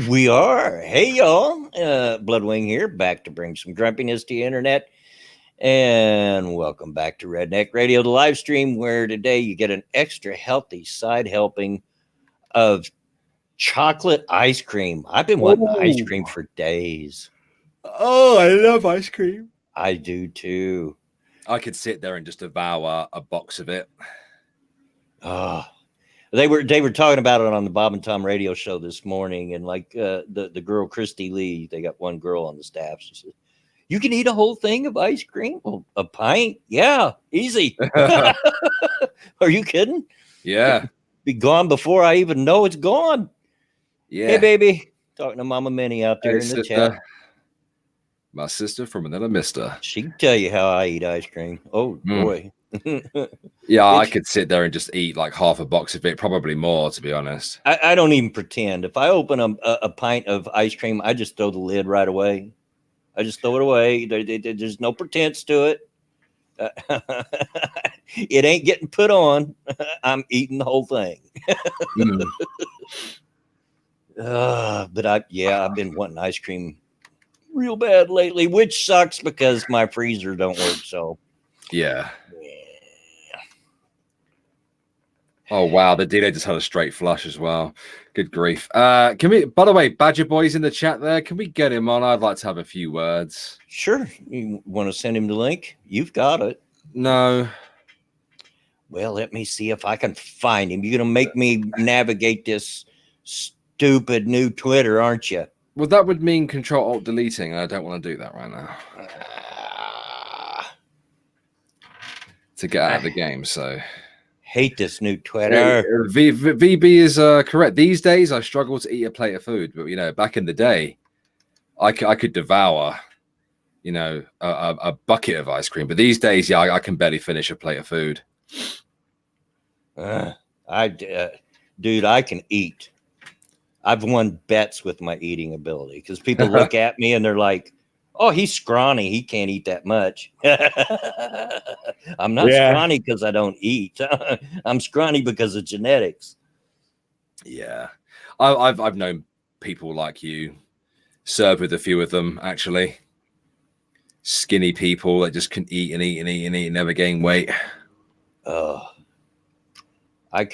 We are. Hey, y'all. Bloodwing here, back to bring some grumpiness to the internet. And welcome back to Redneck Radio, the live stream, where today you get an extra healthy side helping of chocolate ice cream. I've been wanting ice cream for days. Oh, I love ice cream. I do too. I could sit there and just devour a box of it. Oh, they were talking about it on the Bob and Tom radio show this morning, and like the girl Christy Lee, they got one girl on the staff. She said, "You can eat a whole thing of ice cream, well, a pint, yeah, easy." Are you kidding? Yeah, be gone before I even know it's gone. Yeah. Hey, baby, talking to Mama Minnie out there in the chat. My sister from another mister. She can tell you how I eat ice cream. Oh boy. Yeah, I could sit there and just eat like half a box of it, probably more, to be honest. I don't even pretend. If I open a pint of ice cream, I just throw the lid right away. I just throw it away. There's no pretense to it. It ain't getting put on. I'm eating the whole thing. But I've been wanting ice cream real bad lately, which sucks because my freezer don't work. So yeah. Oh wow, the D-Day just had a straight flush as well. Good grief. Can we, by the way, Badger Boy's in the chat there. Can we get him on? I'd like to have a few words. Sure. You want to send him the link? You've got it. No. Well, let me see if I can find him. You're gonna make me navigate this stupid new Twitter, aren't you? Well, that would mean Control-Alt-Deleting, and I don't want to do that right now. To get out of the game, so... Hate this new Twitter. VB is correct. These days, I struggle to eat a plate of food, but, you know, back in the day, I could devour, you know, a bucket of ice cream. But these days, yeah, I can barely finish a plate of food. Dude, I can eat. I've won bets with my eating ability because people look at me and they're like, "Oh, he's scrawny. He can't eat that much." I'm not scrawny because I don't eat. I'm scrawny because of genetics. Yeah, I've known people like you, served with a few of them actually. Skinny people that just can eat and eat and eat and eat and never gain weight. Oh. I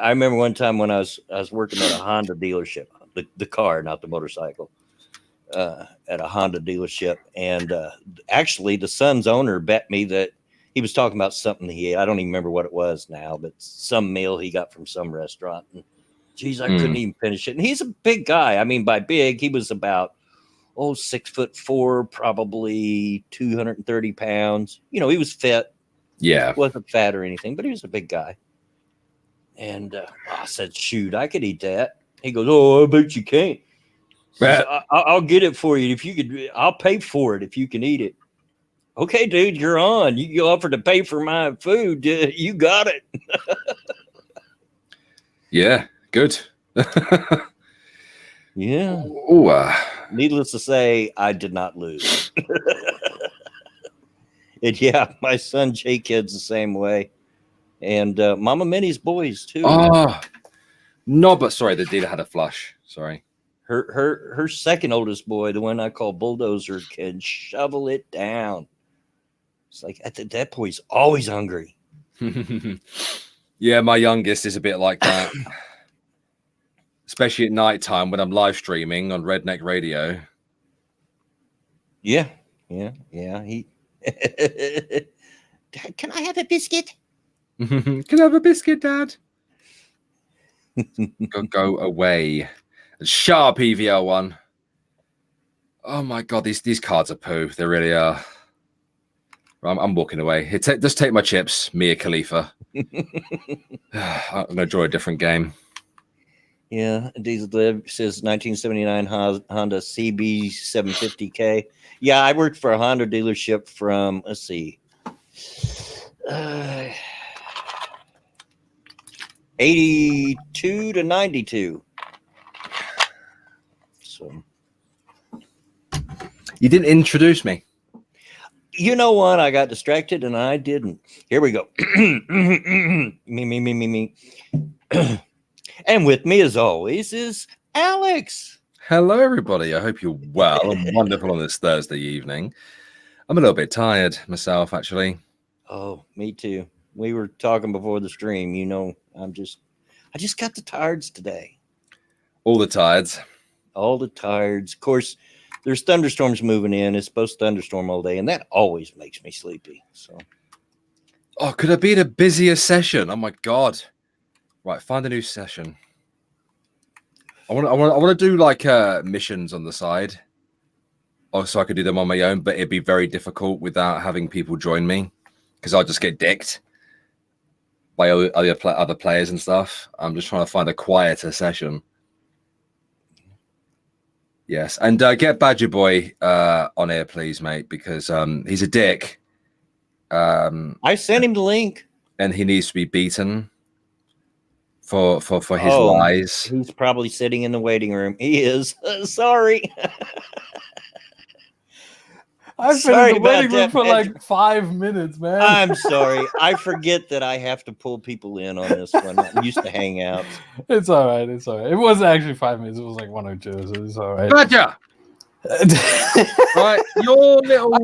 remember one time when I was working at a Honda dealership, the car, not the motorcycle, at a Honda dealership. And actually the son's owner bet me that he was talking about something he ate. I don't even remember what it was now, but some meal he got from some restaurant. And geez, I couldn't even finish it. And he's a big guy. I mean, by big, he was about, 6'4", probably 230 pounds. You know, he was fit. Yeah. He wasn't fat or anything, but he was a big guy. And I said, shoot, I could eat that. He goes, oh, I bet you can't. Said, I'll get it for you. If you could, I'll pay for it if you can eat it. Okay, dude, you're on. You offered to pay for my food. You got it. Yeah, good. Yeah. Needless to say, I did not lose. And yeah, my son J-Kid's the same way. And Mama Minnie's boys too. Oh no, but sorry, the dealer had a flush. Sorry. Her second oldest boy, the one I call Bulldozer, can shovel it down. It's like that boy's always hungry. Yeah, my youngest is a bit like that. Especially at nighttime when I'm live streaming on Redneck Radio. Yeah. He Dad, can I have a biscuit? Can I have a biscuit, Dad? go away. Sharp EVL1. Oh my god, these cards are poo. They really are. I'm walking away. Just take my chips, Mia Khalifa. I'm gonna draw a different game. Yeah, Diesel says 1979 Honda CB 750K. Yeah, I worked for a Honda dealership from, let's see, 82 to 92. So you didn't introduce me. You know what? I got distracted and I didn't. Here we go. me. And with me, as always, is Alex. Hello, everybody. I hope you're well and wonderful on this Thursday evening. I'm a little bit tired myself, actually. Oh, me too. We were talking before the stream. I just got the tired's today. All the tired. All the tired's. Of course, there's thunderstorms moving in. It's supposed to thunderstorm all day, and that always makes me sleepy. So, Oh, could it be the busiest session? Oh my god! Right, find a new session. I want to do like missions on the side. Oh, so I could do them on my own, but it'd be very difficult without having people join me because I'll just get dicked by other players and stuff. I'm just trying to find a quieter session. Yes, and get Badger Boy on here, please, mate, because he's a dick. I sent him the link, and he needs to be beaten for his lies. He's probably sitting in the waiting room. He is. Sorry. I've been in the waiting room for like 5 minutes, man. I'm sorry. I forget that I have to pull people in on this one. I'm used to hangouts. It's all right. It's all right. It wasn't actually 5 minutes. It was like 1 or 2. So it's all right. Badger! Right, your little.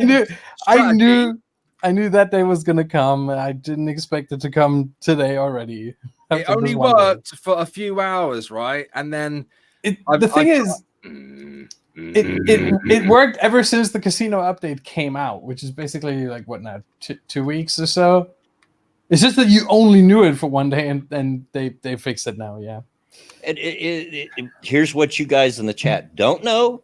I knew that day was gonna come. I didn't expect it to come today already. It only worked for a few hours, right? And then it worked ever since the casino update came out, which is basically like what now, 2 weeks or so. It's just that you only knew it for one day, and they fixed it now. Yeah. Here's what you guys in the chat don't know.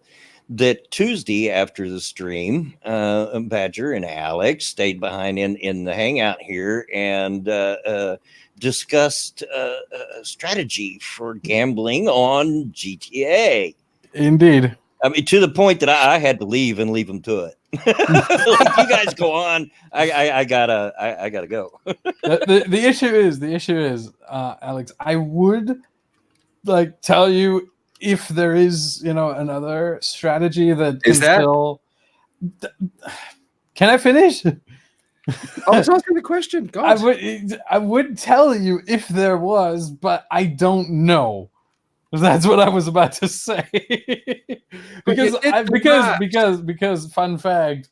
That Tuesday after the stream, Badger and Alex stayed behind in the hangout here and discussed strategy for gambling on GTA. Indeed. I mean, to the point that I had to leave and leave them to it. Like, you guys go on. I gotta go. the issue is, Alex, I would like tell you if there is, another strategy that is that still. Can I finish? I was asking the question. God. I would tell you if there was, but I don't know. That's what I was about to say. because fun fact,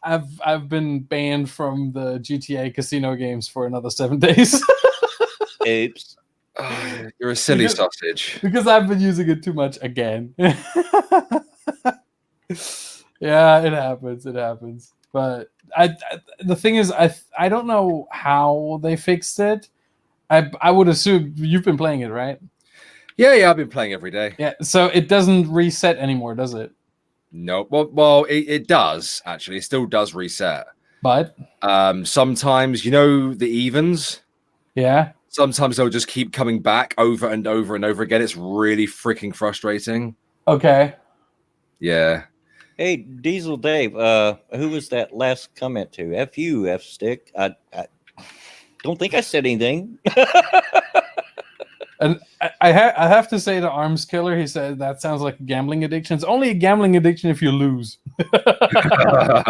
I've been banned from the GTA casino games for another 7 days. Oops. Oh, you're a silly sausage. Because I've been using it too much again. Yeah, it happens. But the thing is, I don't know how they fixed it. I would assume you've been playing it, right? Yeah, I've been playing every day. Yeah, so it doesn't reset anymore, does it? No. Well, it does actually. It still does reset. But sometimes, the evens. Yeah. Sometimes they'll just keep coming back over and over and over again. It's really freaking frustrating. Okay. Yeah. Hey, Diesel Dave, who was that last comment to? F you, F stick. I don't think I said anything. And I have to say to Arms Killer, he said that sounds like a gambling addiction. It's only a gambling addiction if you lose.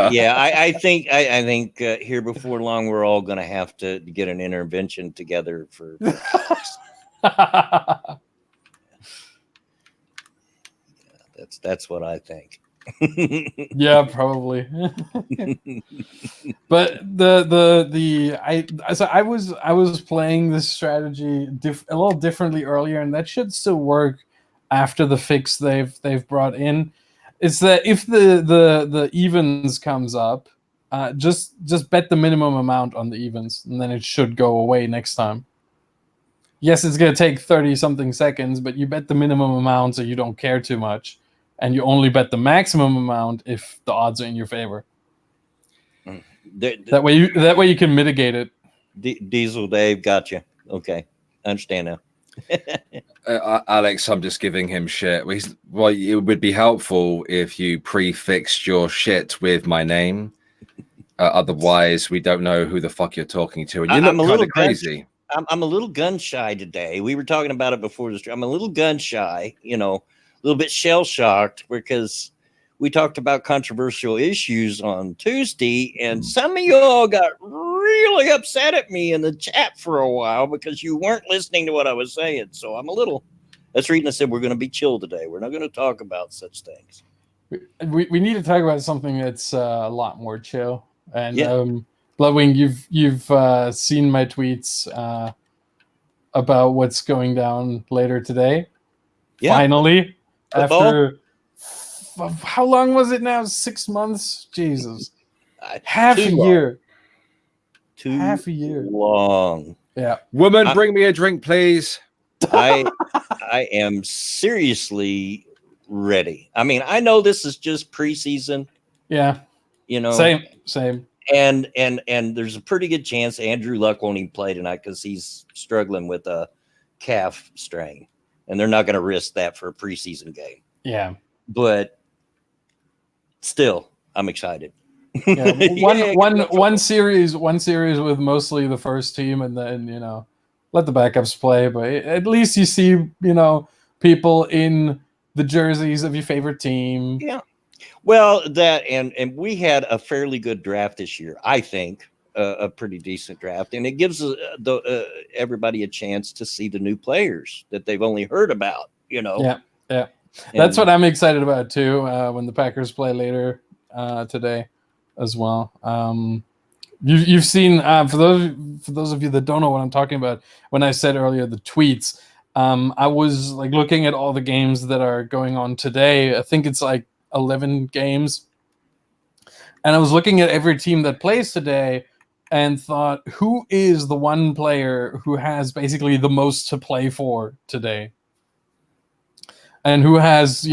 Yeah, I think here before long we're all going to have to get an intervention together for that's what I think. Yeah, probably. But I was playing this strategy a little differently earlier, and that should still work after the fix they've brought in. It's that if the evens comes up, just bet the minimum amount on the evens, and then it should go away next time. Yes, it's gonna take 30-something seconds, but you bet the minimum amount so you don't care too much. And you only bet the maximum amount if the odds are in your favor. That way you can mitigate it. Diesel Dave, gotcha. Okay, I understand now. Alex, I'm just giving him shit. Well, it would be helpful if you prefixed your shit with my name. Otherwise, we don't know who the fuck you're talking to, and you look kind of crazy. I'm a little gun shy today. We were talking about it before the stream. I'm a little gun shy, a little bit shell shocked because we talked about controversial issues on Tuesday, and some of y'all got really upset at me in the chat for a while because you weren't listening to what I was saying. So I'm a little That's reading. I said we're going to be chill today. We're not going to talk about such things. We need to talk about something that's a lot more chill. And Yeah. Bloodwing, you've seen my tweets about what's going down later today. Yeah. Finally, Football? after how long was it now? 6 months? Jesus, half a Too long. year. Too Half a year. long. Yeah. Woman, bring me a drink, please. I am seriously ready. I mean, I know this is just preseason, Yeah. you know. Same. And there's a pretty good chance Andrew Luck won't even play tonight because he's struggling with a calf strain, and they're not going to risk that for a preseason game. Yeah. But still, I'm excited. Yeah. One series with mostly the first team, and then let the backups play. But at least you see people in the jerseys of your favorite team. Yeah. Well, that and we had a fairly good draft this year. I think a pretty decent draft, and it gives everybody a chance to see the new players that they've only heard about. Yeah. That's what I'm excited about too. When the Packers play later today, as well. You've seen for those of you that don't know what I'm talking about. When I said earlier the tweets, I was like looking at all the games that are going on today. I think it's like 11 games, and I was looking at every team that plays today and thought, who is the one player who has basically the most to play for today, and who has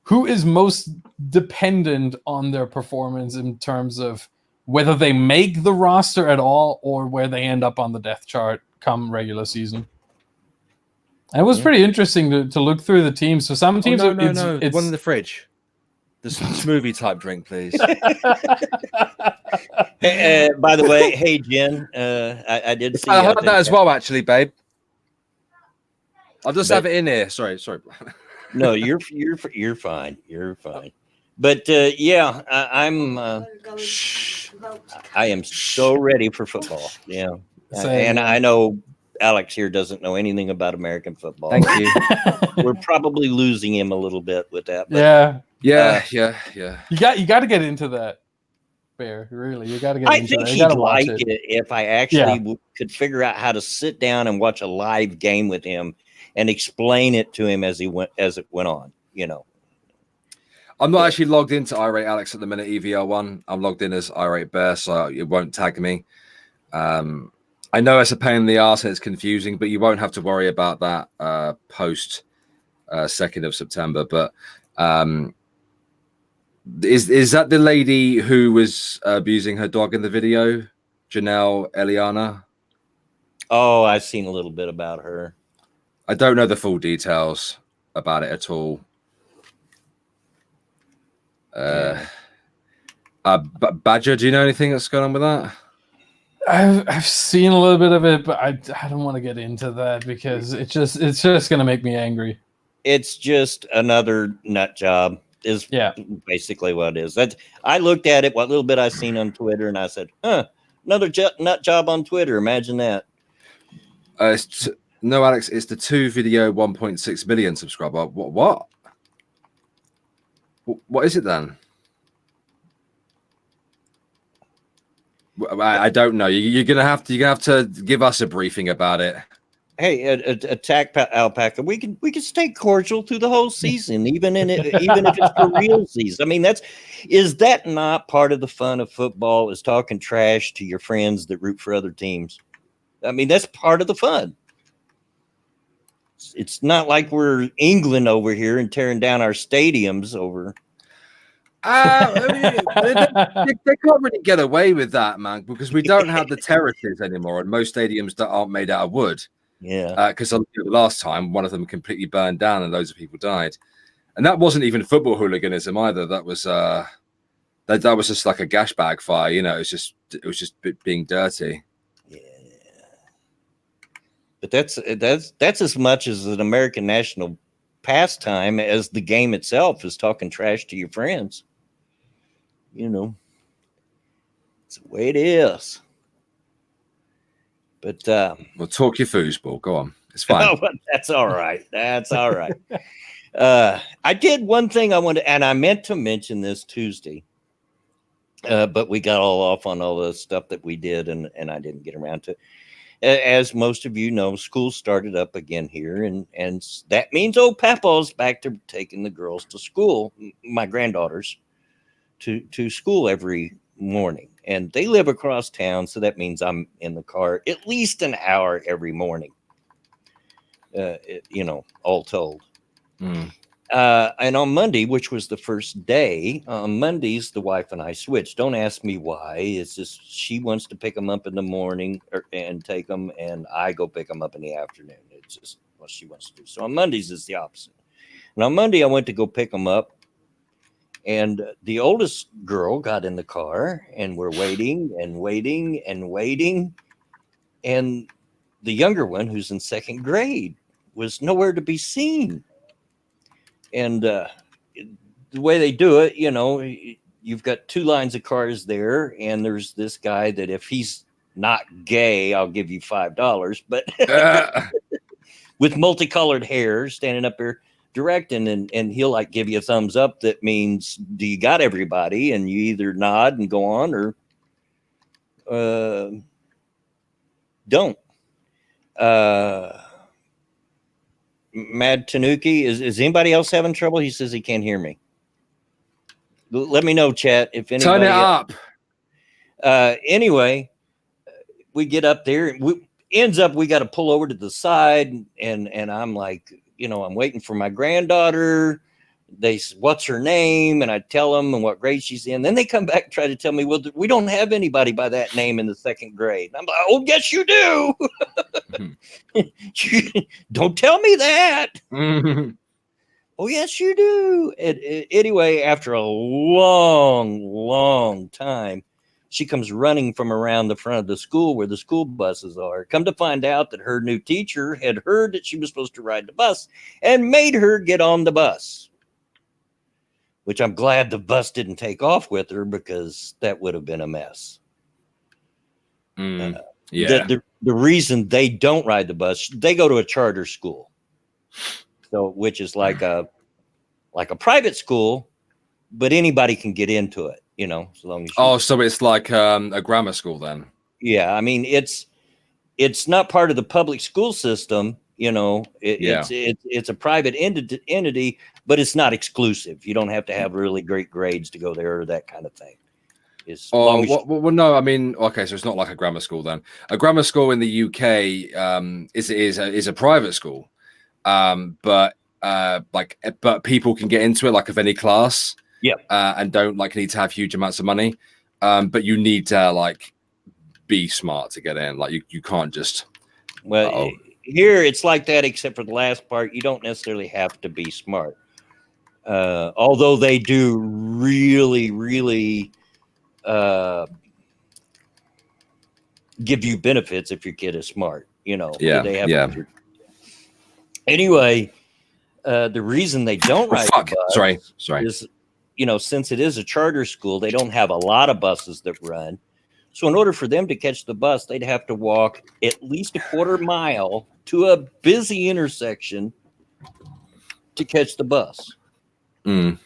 who is most dependent on their performance in terms of whether they make the roster at all or where they end up on the depth chart come regular season. And it was pretty interesting to look through the teams. So some teams, it's one in the fridge. The smoothie type drink, please. By the way, hey Jen, I did see. I heard that as well, actually, babe. I'll just have it in here. Sorry. No, you're fine. You're fine. But yeah, I am so ready for football. Yeah, and I know Alex here doesn't know anything about American football. Thank you. We're probably losing him a little bit with that. But, yeah. You got to get into that, Bear. Really, you got to get into that. I think he'd like it if I actually could figure out how to sit down and watch a live game with him and explain it to him as it went on. I'm not actually logged into Irate Alex at the minute, EVR1. I'm logged in as Irate Bear, so it won't tag me. I know it's a pain in the arse and it's confusing, but you won't have to worry about that post 2nd of September. But is that the lady who was abusing her dog in the video, Janelle Eliana? Oh, I've seen a little bit about her. I don't know the full details about it at all. Badger, do you know anything that's going on with that? I've seen a little bit of it, but I don't want to get into that because it's just going to make me angry. It's just another nut job. Is basically what it is. I looked at it, what little bit I seen on Twitter, and I said, another nut job on Twitter. Imagine that. No, Alex, it's the 2 video 1.6 million subscriber. What is it then? I don't know. You're gonna have to give us a briefing about it. Hey, attack alpaca. We can stay cordial through the whole season, even if it's for real season. I mean, is that not part of the fun of football? Is talking trash to your friends that root for other teams? I mean, that's part of the fun. It's not like we're England over here and tearing down our stadiums over. They can't really get away with that, man, because we don't have the terraces anymore, and most stadiums that aren't made out of wood. Yeah, because the last time one of them completely burned down and loads of people died, and that wasn't even football hooliganism either. That was that was just like a gash bag fire. It was just being dirty. Yeah, but that's as much as an American national pastime as the game itself is talking trash to your friends. It's the way it is. But well, talk your foosball. Go on. It's fine. Oh, well, that's all right. That's all right. I did one thing I wanted, and I meant to mention this Tuesday, but we got all off on all the stuff that we did, and I didn't get around to it. As most of you know, school started up again here, and that means old Papa's back to taking the girls to school, my granddaughters, to school every morning. And they live across town, so that means I'm in the car at least an hour every morning, all told. Mm. And on Monday, which was the first day, on Mondays, the wife and I switched. Don't ask me why. It's just she wants to pick them up in the morning and take them, and I go pick them up in the afternoon. It's just what she wants to do. So on Mondays, it's the opposite. And on Monday, I went to go pick them up, and the oldest girl got in the car, and we're waiting and waiting and waiting. And the younger one, who's in second grade, was nowhere to be seen. And the way they do it, you've got two lines of cars there, and there's this guy that if he's not gay, I'll give you $5, but with multicolored hair standing up there directing, and he'll like give you a thumbs up. That means, do you got everybody? And you either nod and go on, or don't. Mad Tanuki, is anybody else having trouble? He says he can't hear me. Let me know, chat, if anybody. Turn it up. Anyway, we get up there, and we got to pull over to the side, and I'm like, I'm waiting for my granddaughter. They say, what's her name? And I tell them and what grade she's in. Then they come back and try to tell me, well, we don't have anybody by that name in the second grade. And I'm like, oh, yes, you do. Don't tell me that. Oh, yes, you do. Anyway, after a long time, she comes running from around the front of the school where the school buses are. Come to find out that her new teacher had heard that she was supposed to ride the bus and made her get on the bus, which I'm glad the bus didn't take off with her, because that would have been a mess. Yeah. The reason they don't ride the bus, they go to a charter school, so which is like a private school, but anybody can get into it, so long as so it's like a grammar school then. Yeah, I mean it's not part of the public school system, it's a private entity, but it's not exclusive. You don't have to have really great grades to go there or that kind of thing. Well, no, I mean, okay, so it's not like a grammar school then. A grammar school in the UK is a private school, but people can get into it like of any class, and don't need to have huge amounts of money, but you need to be smart to get in. You can't just. Well, here it's like that, except for the last part. You don't necessarily have to be smart, although they do really, really. Give you benefits if your kid is smart, Anyway, the reason they don't ride the bus sorry is, since it is a charter school, they don't have a lot of buses that run. So in order for them to catch the bus, they'd have to walk at least a quarter mile to a busy intersection to catch the bus. And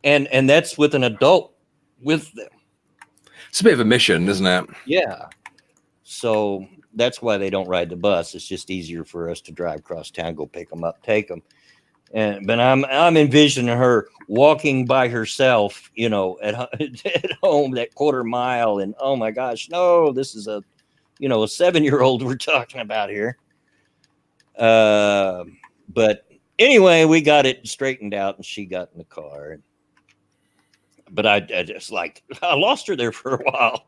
that's with an adult with them. It's a bit of a mission, isn't it? Yeah. So that's why they don't ride the bus. It's just easier for us to drive across town, go pick them up, take them. But I'm envisioning her walking by herself, at home, that quarter mile, and oh my gosh, no, this is a 7-year-old we're talking about here. But anyway, we got it straightened out, and she got in the car. But I just I lost her there for a while.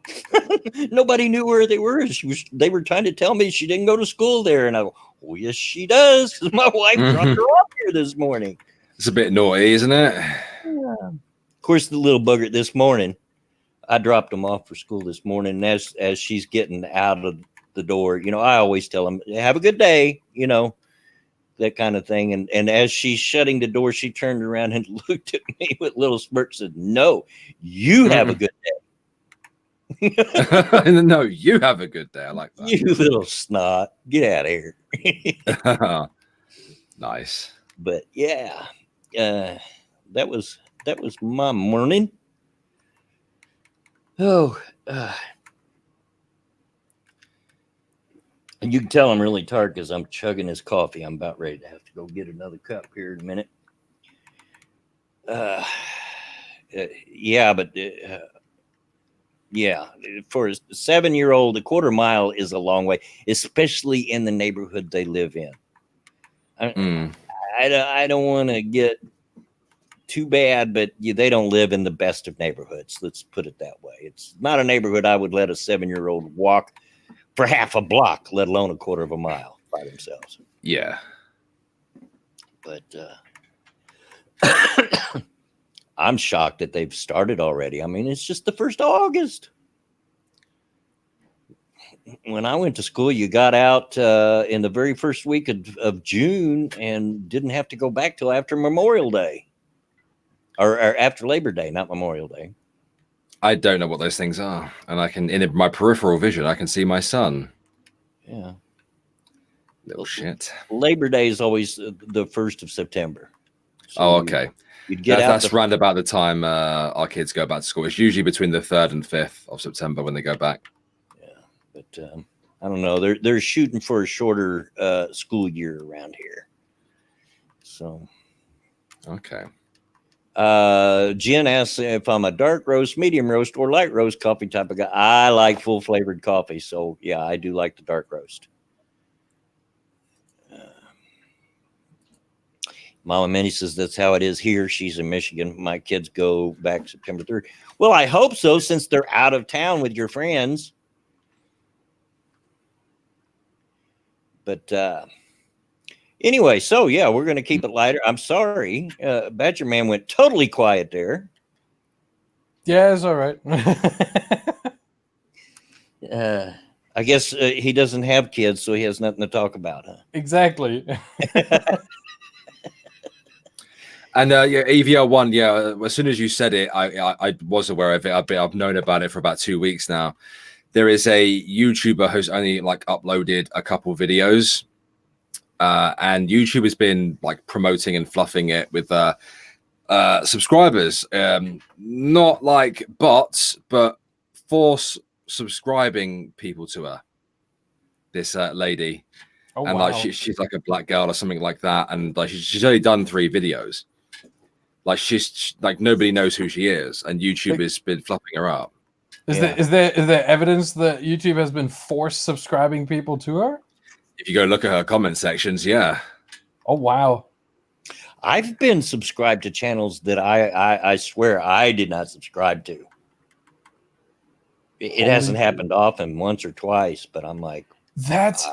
Nobody knew where they were. They were trying to tell me she didn't go to school there. And I go, oh, yes, she does. Because my wife dropped her off here this morning. It's a bit naughty, isn't it? Yeah. Of course, the little bugger this morning, I dropped him off for school this morning. And as she's getting out of the door, I always tell him, have a good day, that kind of thing. And as she's shutting the door, she turned around and looked at me with little smirks and said, no, you have a good day. No, you have a good day. I like that. You little snot. Get out of here. Nice. But yeah, that was my morning. Oh, and you can tell I'm really tired because I'm chugging this coffee. I'm about ready to have to go get another cup here in a minute. Yeah, but yeah, for a 7-year-old, a quarter mile is a long way, especially in the neighborhood they live in. I don't want to get too bad, but they don't live in the best of neighborhoods. Let's put it that way. It's not a neighborhood I would let a 7-year-old walk for half a block, let alone a quarter of a mile by themselves. Yeah. But I'm shocked that they've started already. I mean, it's just the 1st of August. When I went to school, you got out in the very first week of June and didn't have to go back till after Memorial Day. Or after Labor Day, not Memorial Day. I don't know what those things are. And I can, in my peripheral vision, I can see my son. Yeah. Little shit. Labor Day is always the 1st of September. So oh, okay. You'd get out. That's round about the time our kids go back to school. It's usually between the 3rd and 5th of September when they go back. Yeah. But I don't know. They're shooting for a shorter school year around here. So. Okay. Jen asks if I'm a dark roast, medium roast, or light roast coffee type of guy. I like full flavored coffee, so yeah, I do like the dark roast. Mama Minnie says that's how it is here. She's in Michigan. My kids go back September 3rd. Well, I hope so, since they're out of town with your friends. But anyway, so yeah, we're going to keep it lighter. I'm sorry. Badger Man went totally quiet there. Yeah, it's all right. I guess he doesn't have kids, so he has nothing to talk about, huh? Exactly. And yeah, EVL1, yeah, as soon as you said it, I was aware of it. I've known about it for about 2 weeks now. There is a YouTuber who's only like uploaded a couple videos. And YouTube has been like promoting and fluffing it with subscribers, not like bots, but force subscribing people to her. This lady, Oh, and wow. like she's like a black girl or something like that, and like she's only done 3 videos. Like she's like nobody knows who she is, and YouTube has been fluffing her up. Is there evidence that YouTube has been forced subscribing people to her? If you go look at her comment sections, yeah. Oh wow. I've been subscribed to channels that I swear I did not subscribe to. It hasn't happened often, once or twice, but I'm like, that's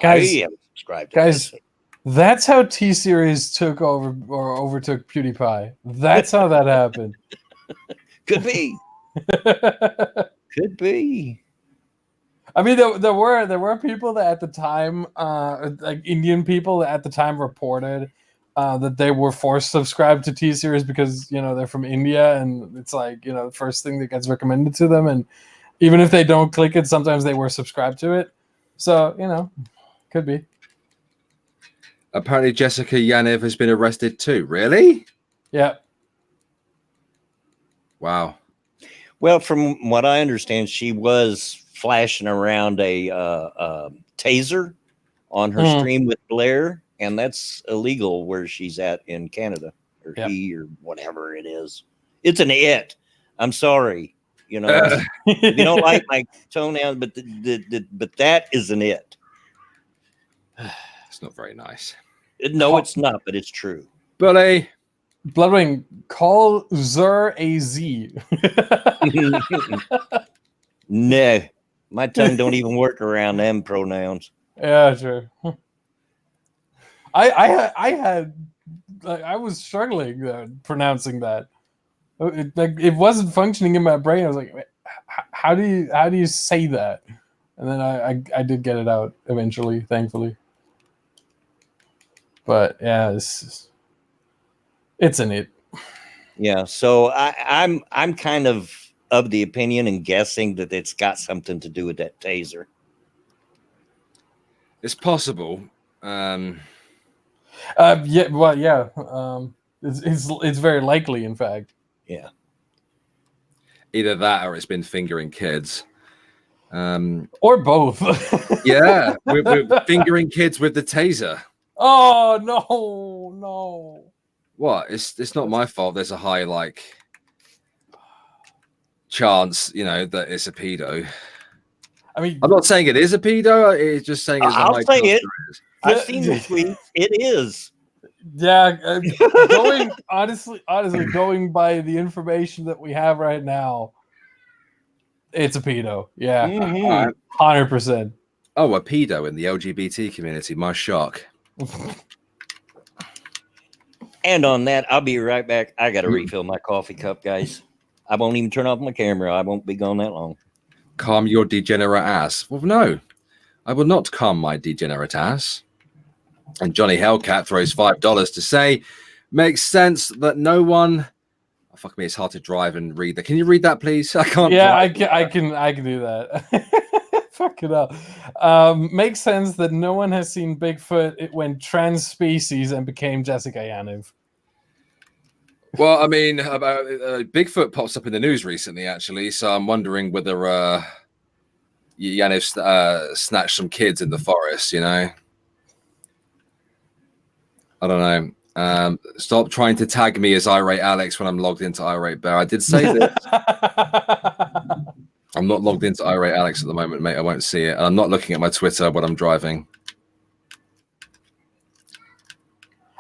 guys, I haven't subscribed to guys. this. That's how T-Series took over or overtook PewDiePie. That's how that happened. Could be. Could be. I mean, there were people that at the time, like Indian people that at the time reported that they were forced to subscribe to T-Series because they're from India, and it's like the first thing that gets recommended to them, and even if they don't click it, sometimes they were subscribed to it. So could be. Apparently, Jessica Yaniv has been arrested too. Really? Yeah. Wow. Well, from what I understand, she was flashing around a taser on her stream with Blair, and that's illegal where she's at in Canada, or he, or whatever it is. It's an it. I'm sorry, if you don't like my toenail, but but that is an it. It's not very nice. No, it's not, but it's true. Bully. Bloodwing, call Zer a Z. No, my tongue don't even work around them pronouns. Yeah, sure. I was struggling pronouncing that. It wasn't functioning in my brain. I was like, how do you say that? And then I did get it out eventually, thankfully. But yeah, it's an it. Yeah, so I'm kind of of the opinion and guessing that it's got something to do with that taser. It's possible. Yeah. Well, yeah. It's very likely, in fact. Yeah. Either that or it's been fingering kids. Or both. Yeah, we're fingering kids with the taser. Oh no. What? It's not my fault. There's a high chance, that it's a pedo. I mean, I'm not saying it is a pedo. It's just saying it's a I'll high say chance it. there is. I've seen the tweets. It is. Yeah, honestly, going by the information that we have right now, it's a pedo. Yeah, Mhm. 100%. Oh, a pedo in the LGBT community. My shock. And on that, I'll be right back. I got to refill my coffee cup, guys. I won't even turn off my camera. I won't be gone that long. Calm your degenerate ass. Well, no, I will not calm my degenerate ass. And Johnny Hellcat throws $5 to say, makes sense that no one. Oh, fuck me, it's hard to drive and read that. Can you read that, please? I can't. Yeah, drive. I can do that. Fuck it up. Makes sense that no one has seen Bigfoot. It went trans species and became Jessica Yaniv. Well, I mean, Bigfoot pops up in the news recently, actually. So I'm wondering whether Yaniv snatched some kids in the forest. I don't know. Stop trying to tag me as Irate Alex when I'm logged into Irate Bear. I did say this. I'm not logged into Irate Alex at the moment, mate. I won't see it. And I'm not looking at my Twitter when I'm driving.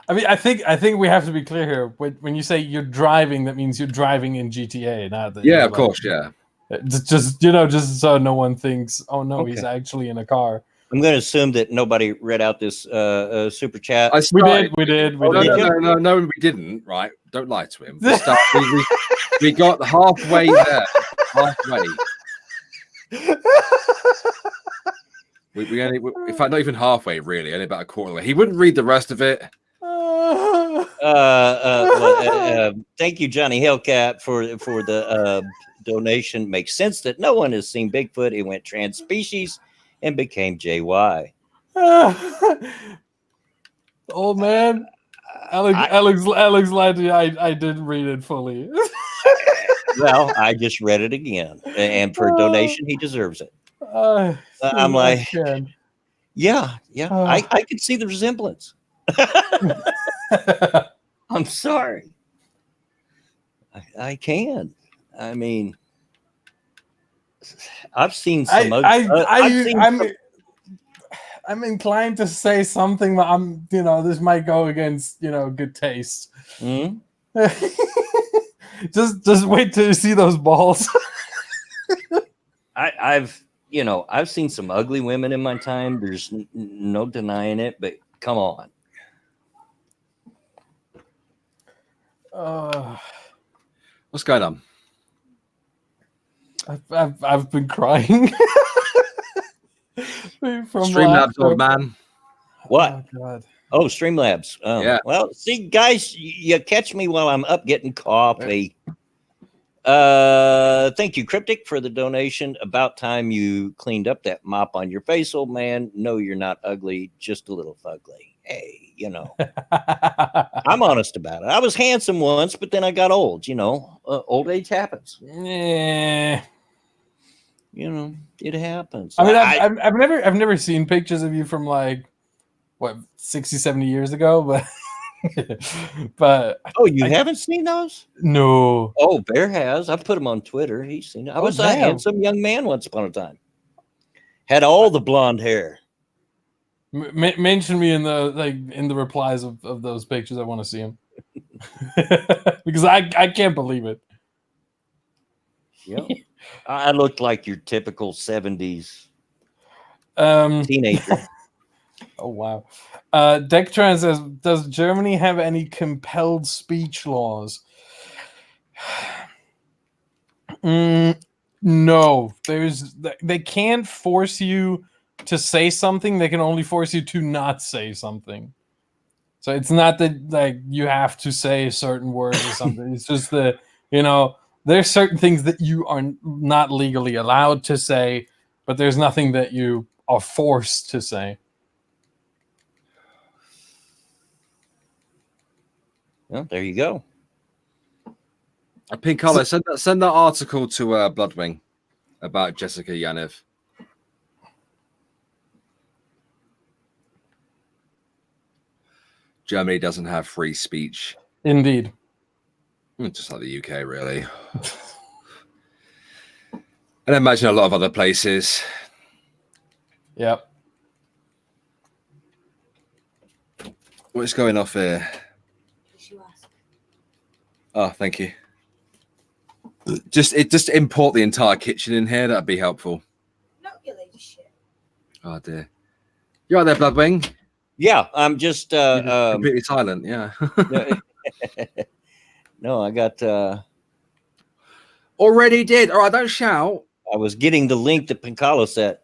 I mean, I think we have to be clear here. When you say you're driving, that means you're driving in GTA, not that. Yeah, of course, yeah. Just so no one thinks, oh no, Okay. he's actually in a car. I'm going to assume that nobody read out this super chat. We did. No, we didn't. Right? Don't lie to him. We got halfway there. Halfway. We only, in fact, not even halfway. Really, only about a quarter of the way. He wouldn't read the rest of it. Thank you, Johnny Hellcat, for the donation. Makes sense that no one has seen Bigfoot. It went trans species and became JY. Oh man, Alex lied to you. I didn't read it fully. Well, I just read it again, and for a donation, he deserves it. I'm like, yeah, I could see the resemblance. I'm sorry. I can. I mean, I've seen some. I'm inclined to say something, but this might go against good taste. Mm-hmm. Just wait till you see those balls. I've seen some ugly women in my time. There's no denying it, but come on. What's going on? I've been crying. Streamlabs, old man. What? Oh, God. Oh, Streamlabs. Yeah. Well, see, guys, you catch me while I'm up getting coffee. Thank you, Cryptic, for the donation. About time you cleaned up that mop on your face, old man. No, you're not ugly, just a little fugly. Hey, I'm honest about it. I was handsome once, but then I got old. Old age happens. Yeah. It happens. I mean, I've never seen pictures of you from 60, 70 years ago, but oh, you haven't seen those? No. Oh, Bear has. I've put them on Twitter. He's seen it. I was a handsome young man once upon a time. Had all the blonde hair. Mention me in the replies of those pictures. I want to see them because I can't believe it. Yeah, I looked like your typical 70s teenager. Oh wow. Dectran says, does Germany have any compelled speech laws? No. They can't force you to say something. They can only force you to not say something. So it's not that you have to say certain words or something. It's just that there's certain things that you are not legally allowed to say, but there's nothing that you are forced to say. Well, there you go. Pink Collar, send that article to Bloodwing about Jessica Yaniv. Germany doesn't have free speech. Indeed. Just like the UK, really. And I imagine a lot of other places. Yep. What's going off here? Oh, thank you. Just import the entire kitchen in here. That'd be helpful. No, your ladyship. Oh dear. You right there, Bloodwing? Yeah, I'm just completely silent. Yeah. No, I got already did. All right, don't shout. I was getting the link that Pincalo sent.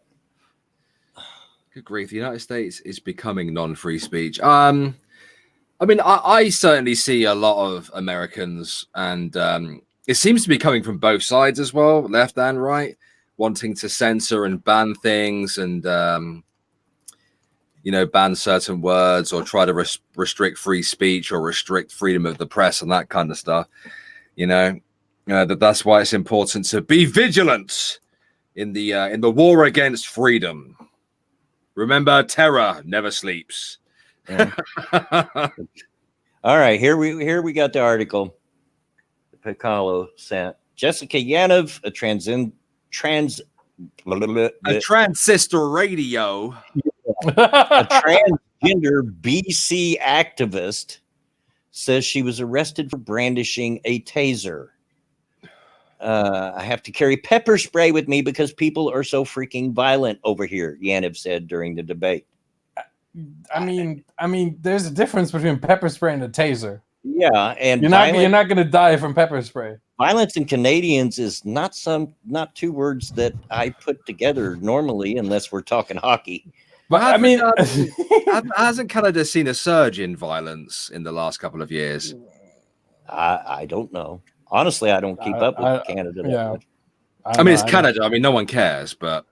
Good grief, the United States is becoming non-free speech. I mean, I certainly see a lot of Americans, and it seems to be coming from both sides as well, left and right, wanting to censor and ban things and, ban certain words or try to restrict free speech or restrict freedom of the press and that kind of stuff. That's why it's important to be vigilant in the war against freedom. Remember, terror never sleeps. Yeah. All right, here we got the article that Piccolo sent. Jessica Yaniv, a transistor radio, a transgender BC activist, says she was arrested for brandishing a taser. I have to carry pepper spray with me because people are so freaking violent over here, Yaniv said during the debate. I mean, there's a difference between pepper spray and a taser. Yeah, and you're not going to die from pepper spray. Violence in Canadians is not two words that I put together normally, unless we're talking hockey. But I mean, hasn't Canada seen a surge in violence in the last couple of years? I don't know. Honestly, I don't keep up with Canada that much. I mean, it's Canada. I mean, no one cares, but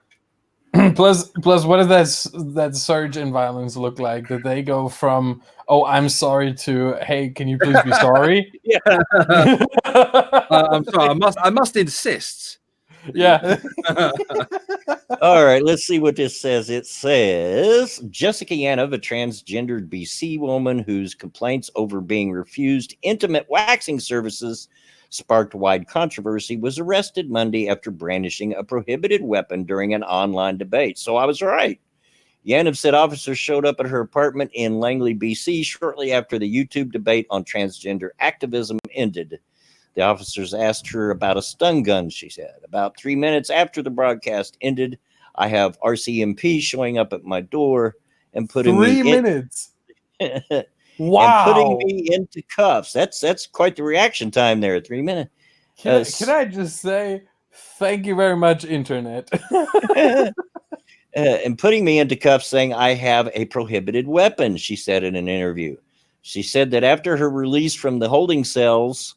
plus, what does that surge in violence look like? Did they go from "Oh, I'm sorry" to "Hey, can you please be sorry"? Yeah. I'm sorry. I must insist. Yeah. All right, let's see what this says. It says Jessica Yaniv, a transgendered BC woman whose complaints over being refused intimate waxing services sparked wide controversy, was arrested Monday after brandishing a prohibited weapon during an online debate. So I was right. Yaniv said officers showed up at her apartment in Langley, BC, shortly after the YouTube debate on transgender activism ended. The officers asked her about a stun gun, she said. About 3 minutes after the broadcast ended, I have RCMP showing up at my door and putting 3 minutes. Wow. And putting me into cuffs. That's quite the reaction time there. 3 minutes. Can I just say thank you very much, Internet? And putting me into cuffs, saying I have a prohibited weapon, she said in an interview. She said that after her release from the holding cells,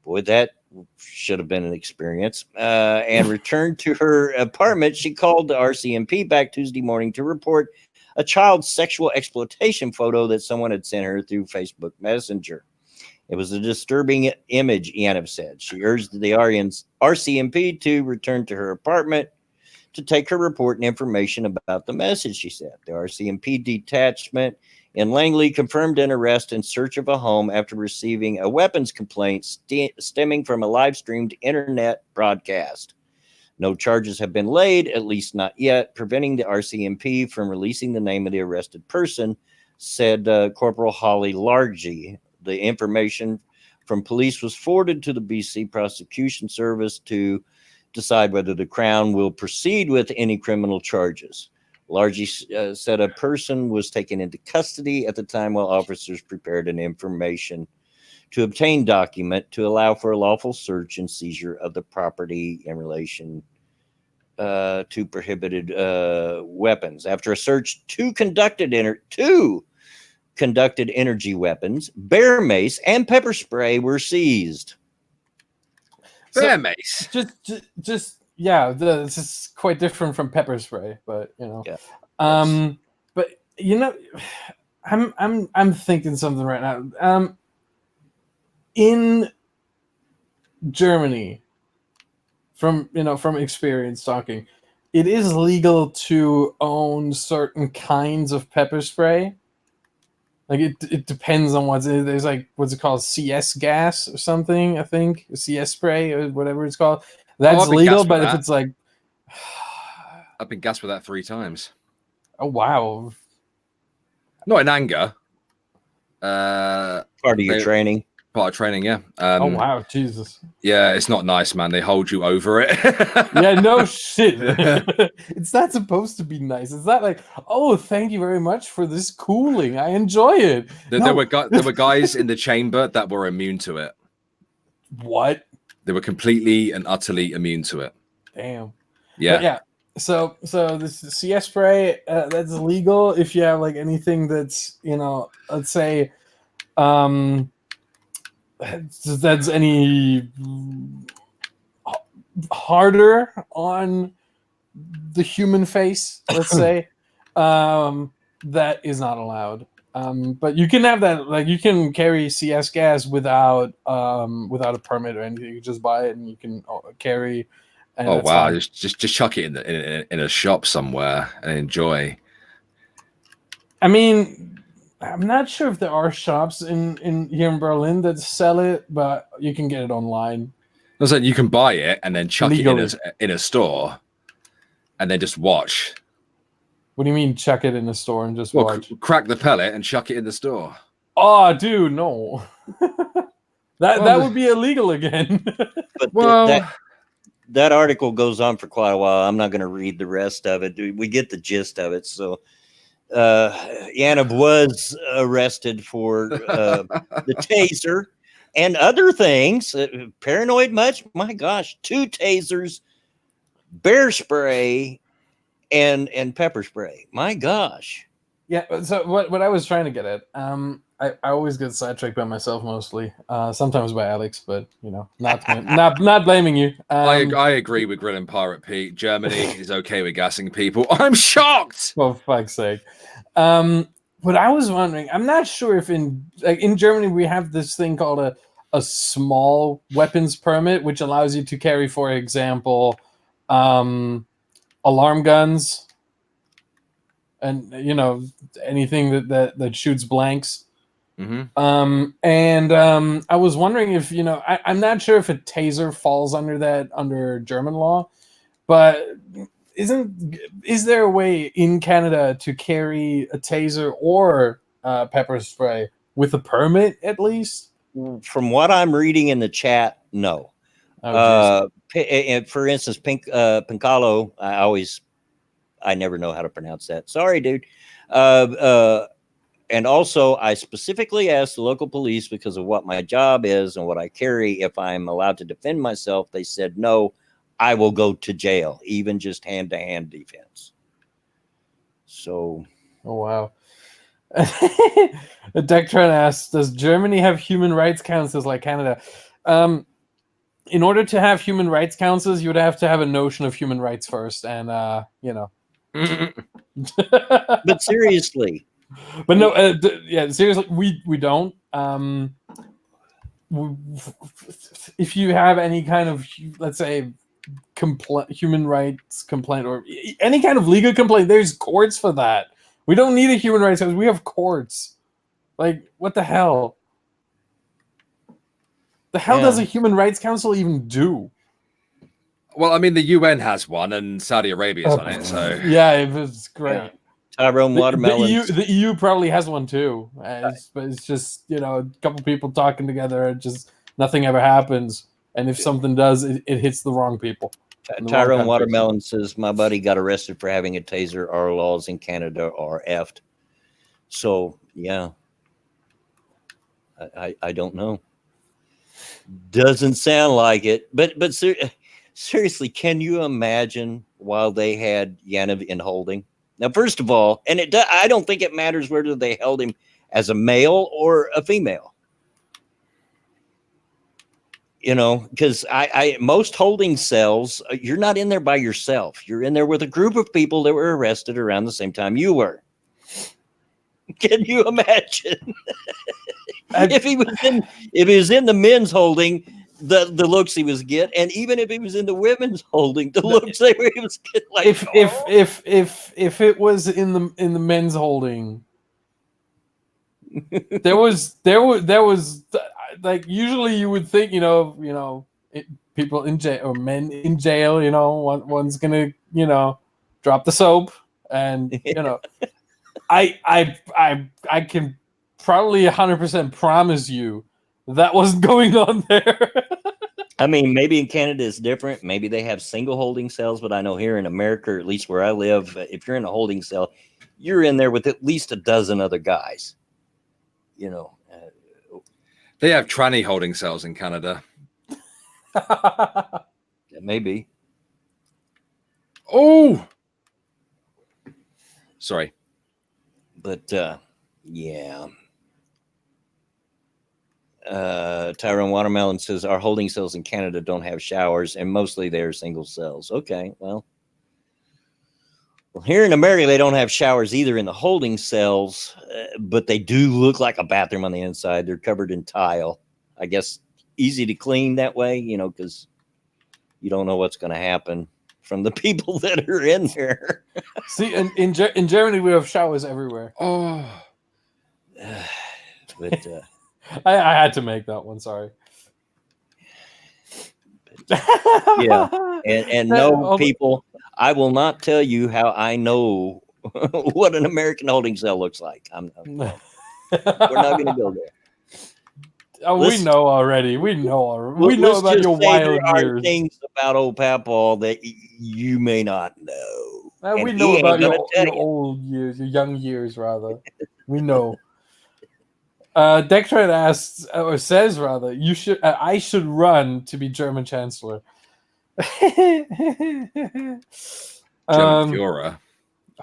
boy, that should have been an experience, and returned to her apartment, she called the RCMP back Tuesday morning to report a child's sexual exploitation photo that someone had sent her through Facebook Messenger. It was a disturbing image, Yaniv said. She urged the RCMP to return to her apartment to take her report and information about the message, she said. The RCMP detachment in Langley confirmed an arrest in search of a home after receiving a weapons complaint stemming from a live-streamed internet broadcast. No charges have been laid, at least not yet, preventing the RCMP from releasing the name of the arrested person, said Corporal Holly Largy. The information from police was forwarded to the BC Prosecution Service to decide whether the Crown will proceed with any criminal charges. Largy said a person was taken into custody at the time while officers prepared an information to obtain document to allow for a lawful search and seizure of the property in relation to prohibited weapons. After a search, two conducted energy weapons, bear mace, and pepper spray were seized. bear mace. Just yeah, this is quite different from pepper spray, but you know. Yeah. But you know, I'm thinking something right now. In Germany, from experience talking, it is legal to own certain kinds of pepper spray. Like it depends on there's like what's it called, CS gas or something, I think CS spray or whatever it's called. That's legal, but if it's like I've been gassed with that 3 times. Oh wow! Not in anger. Part of your training. Part of training, yeah. Oh wow, Jesus! Yeah, it's not nice, man. They hold you over it. Yeah, no shit. It's not supposed to be nice. It's not like, oh, thank you very much for this cooling. I enjoy it. There were guys in the chamber that were immune to it. What? They were completely and utterly immune to it. Damn. Yeah. But yeah. So this CS spray that's legal if you have like anything that's let's say that's any harder on the human face, let's say, that is not allowed. But you can have that, like you can carry CS gas without a permit or anything. You just buy it and you can carry. And oh wow! fine. Just chuck it in a shop somewhere and enjoy. I mean, I'm not sure if there are shops in here in Berlin that sell it, but you can get it online. I was saying you can buy it and then chuck Legally. it in a store, and then just watch. What do you mean, chuck it in a store and just watch? Crack the pellet and chuck it in the store. Oh, dude, no. that would be illegal again. But that article goes on for quite a while. I'm not going to read the rest of it. We get the gist of it. So Yanov was arrested for the taser and other things. Paranoid much? My gosh, 2 tasers, bear spray, and pepper spray. My gosh. Yeah. So what I was trying to get at, I always get sidetracked by myself mostly. Sometimes by Alex, but not blaming you. I agree with Grill and Pirate Pete. Germany is okay with gassing people. I'm shocked. For fuck's sake. What I was wondering, I'm not sure if in Germany we have this thing called a small weapons permit, which allows you to carry, for example, alarm guns and anything that shoots blanks. Mm-hmm. And I was wondering if I'm not sure if a taser falls under German law, but is there a way in Canada to carry a taser or pepper spray with a permit at least? From what I'm reading in the chat, no. And for instance, Pincalo, I never know how to pronounce that. Sorry, dude. And also, I specifically asked the local police because of what my job is and what I carry. If I'm allowed to defend myself, they said, no, I will go to jail, even just hand-to-hand defense. So. Oh, wow. Dectron asks, does Germany have human rights councils like Canada? In order to have human rights councils, you would have to have a notion of human rights first. And, But seriously. But no, seriously, we don't. If you have any kind of, let's say, human rights complaint or any kind of legal complaint, there's courts for that. We don't need a human rights council. We have courts. Like, what the hell? The hell does a human rights council even do? Well, I mean, the UN has one, and Saudi Arabia's on it. So yeah, it's great. Yeah. Tyrone Watermelon. The EU probably has one too, but it's just a couple people talking together, and just nothing ever happens. And if something does, it hits the wrong people. Tyrone Watermelon says my buddy got arrested for having a taser. Our laws in Canada are effed. So yeah, I don't know. Doesn't sound like it, but seriously, can you imagine while they had Yanov in holding? Now, first of all, and I don't think it matters whether they held him as a male or a female. You know, because I most holding cells, you're not in there by yourself. You're in there with a group of people that were arrested around the same time you were. Can you imagine if he was in the men's holding, the looks he was getting, and even if he was in the women's holding, the looks he was getting, like, if it was in the men's holding, there was like, usually you would think, people in jail, or men in jail, one's gonna, drop the soap, and I can probably 100% promise you that wasn't going on there. I mean, maybe in Canada it's different. Maybe they have single holding cells, but I know here in America, or at least where I live, if you're in a holding cell, you're in there with at least a dozen other guys. They have tranny holding cells in Canada. Maybe. Oh, sorry. But yeah. Tyrone Watermelon says our holding cells in Canada don't have showers, and mostly they're single cells. Okay, well, here in America they don't have showers either in the holding cells, but they do look like a bathroom on the inside. They're covered in tile. I guess easy to clean that way, because you don't know what's going to happen from the people that are in there. See, in Germany we have showers everywhere. Oh, but I had to make that one. Sorry. Yeah, and no, people, I will not tell you how I know what an American holding cell looks like. We're not going to go there. We know already. We know about your wild years. Things about old Papaw that you may not know. We know about your old years, your young years, rather. We know. Dectran asks, or says rather, I should run to be German Chancellor. German Führer.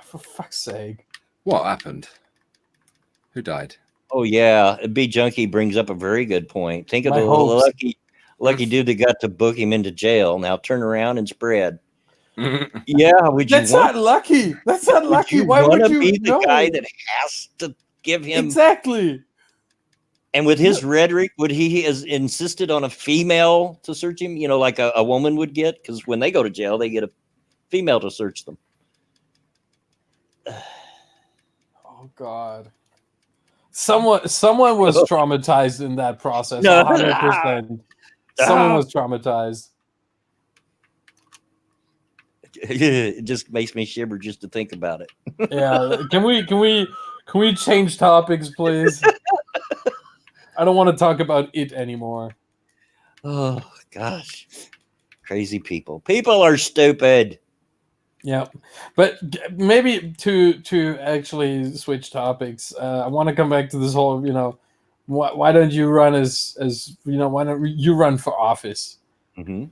For fuck's sake! What happened? Who died? Oh yeah, B Junkie brings up a very good point. Think of the lucky dude that got to book him into jail. Now turn around and spread. Yeah, would you? That's not lucky. That's not lucky. Why would you be the guy that has to give him exactly? And with his rhetoric, would he has insisted on a female to search him? Like a woman would get, because when they go to jail, they get a female to search them. Oh God. Someone was traumatized in that process. No. 100%. Someone was traumatized. It just makes me shiver just to think about it. Yeah. Can we change topics, please? I don't want to talk about it anymore. Oh gosh. Crazy people. People are stupid. Yeah, but maybe to actually switch topics, I want to come back to this whole, why don't you run why don't you run for office? Mm-hmm.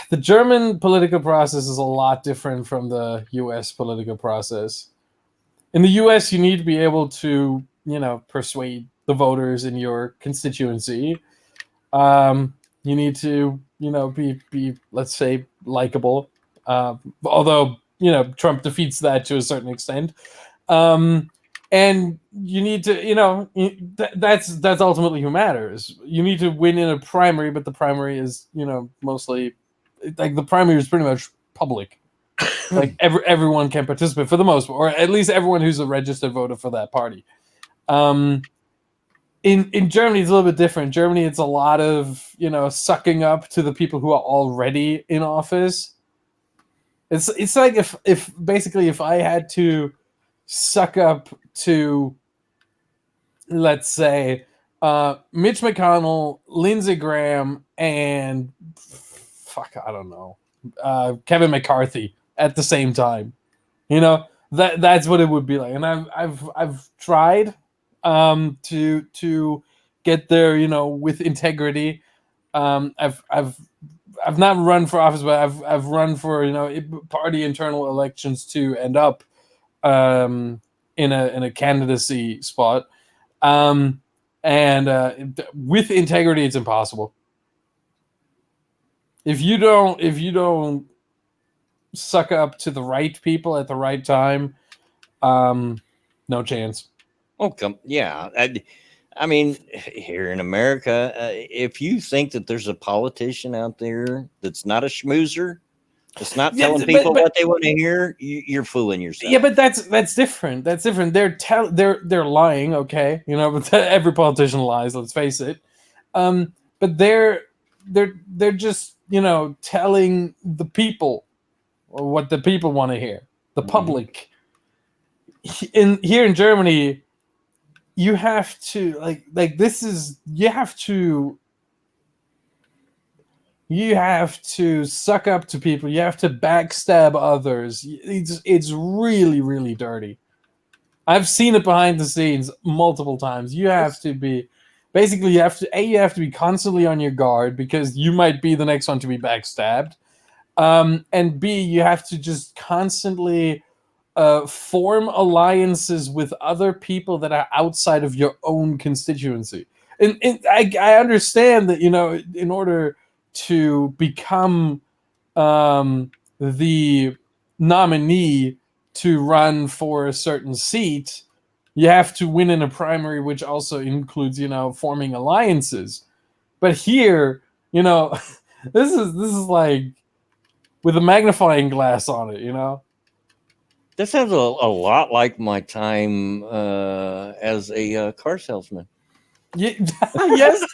The German political process is a lot different from the U.S. political process. In the U.S., you need to be able to, persuade the voters in your constituency. You need to, be let's say, likable. Although Trump defeats that to a certain extent, and you need to that's ultimately who matters. You need to win in a primary, but the primary is mostly like the primary is pretty much public. Like everyone can participate for the most part, or at least everyone who's a registered voter for that party. In Germany, it's a little bit different. Germany, it's a lot of sucking up to the people who are already in office. It's like if I had to suck up to, let's say, Mitch McConnell, Lindsey Graham, and I don't know, Kevin McCarthy at the same time, that's what it would be like. And I've tried to get there, with integrity. I've not run for office, but I've run for party internal elections to end up in a candidacy spot, and with integrity, it's impossible. If you don't suck up to the right people at the right time, no chance. Oh, yeah. I mean, here in America, if you think that there's a politician out there that's not a schmoozer, that's not telling people what they want to hear, you're fooling yourself. Yeah, but that's different. That's different. They're lying, okay? You know, but every politician lies. Let's face it. But they're just, you know, telling the people what the people want to hear. The public. Here in Germany, you have to like this is you have to suck up to people. You have to backstab others. It's really, really dirty. I've seen it behind the scenes multiple times. You have to be basically you have to be constantly on your guard because you might be the next one to be backstabbed. And B, you have to just constantly form alliances with other people that are outside of your own constituency. And I understand that, you know, in order to become the nominee to run for a certain seat, you have to win in a primary, which also includes, you know, forming alliances. But here, you know, this is like with a magnifying glass on it, you know. That sounds a lot like my time as a car salesman. Yeah, yes.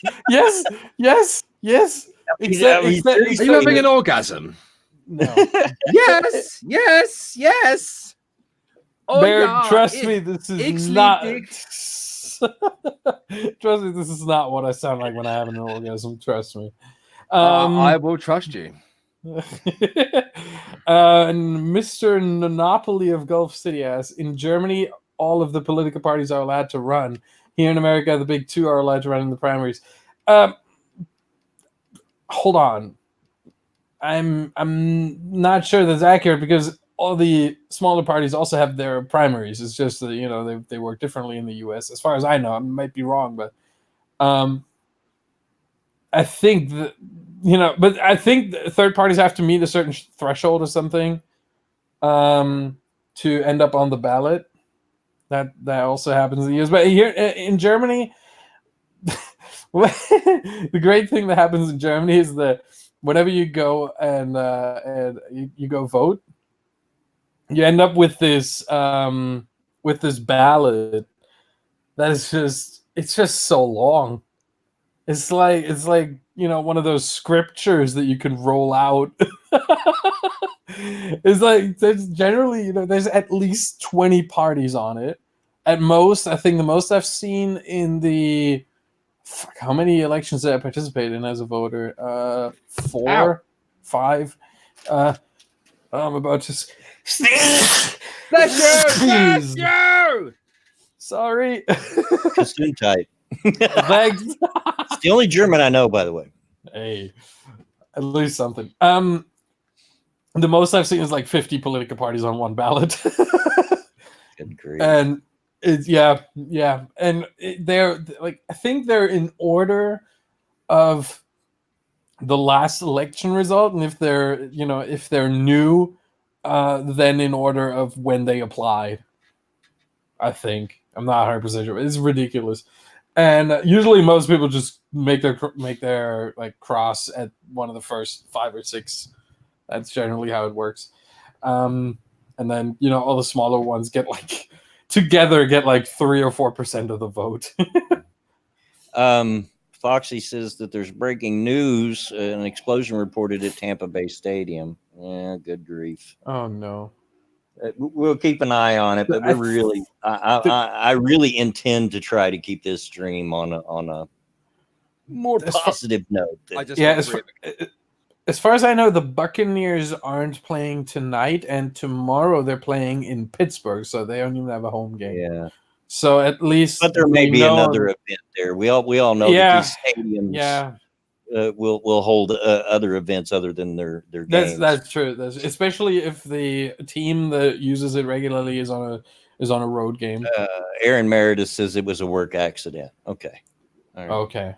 Are you having an orgasm? No. Yes. Oh, Bear, yeah, trust me, this is Ixley not. dick. Trust me, this is not what I sound like when I have an orgasm. Trust me. I will trust you. And Mr. Monopoly of Gulf City asks, in Germany, all of the political parties are allowed to run. Here in America, the big two are allowed to run in the primaries. Hold on. I'm not sure that's accurate because all the smaller parties also have their primaries. It's just that, you know, they work differently in the US. As far as I know, I might be wrong, but I think that, you know, but I think third parties have to meet a certain threshold or something to end up on the ballot. That also happens in the US. But here in Germany, the great thing that happens in Germany is that whenever you go and you go vote, you end up with this ballot that is just so long. It's like, you know, one of those scriptures that you can roll out. It's like there's generally, you know, there's at least 20 parties on it. At most, I think the most I've seen in the how many elections did I participate in as a voter? 4, 5. I'm about to. Bless you! Sorry. Gesundheit. Thanks. It's the only German I know, by the way. Hey, at least something. The most I've seen is like 50 political parties on one ballot. Good grief. And it's yeah, and they're like, I think they're in order of the last election result, and if they're, you know, if they're new, then in order of when they applied. I think I'm not 100% sure. It's ridiculous, and usually most people just make their like cross at one of the first 5 or 6. That's generally how it works, and then, you know, all the smaller ones get like together get like 3 or 4% of the vote. Foxy says that there's breaking news. An explosion reported at Tampa Bay Stadium. Yeah, good grief. Oh no. We'll keep an eye on it, but we're really, I really intend to try to keep this stream on a more positive note. As far as I know, the Buccaneers aren't playing tonight, and tomorrow they're playing in Pittsburgh, so they don't even have a home game. Yeah. So at least, but there may be another event there. We all know that these stadiums will hold other events other than their games. That's true. Especially if the team that uses it regularly is on a road game. Aaron Meredith says it was a work accident. Okay. All right. Okay.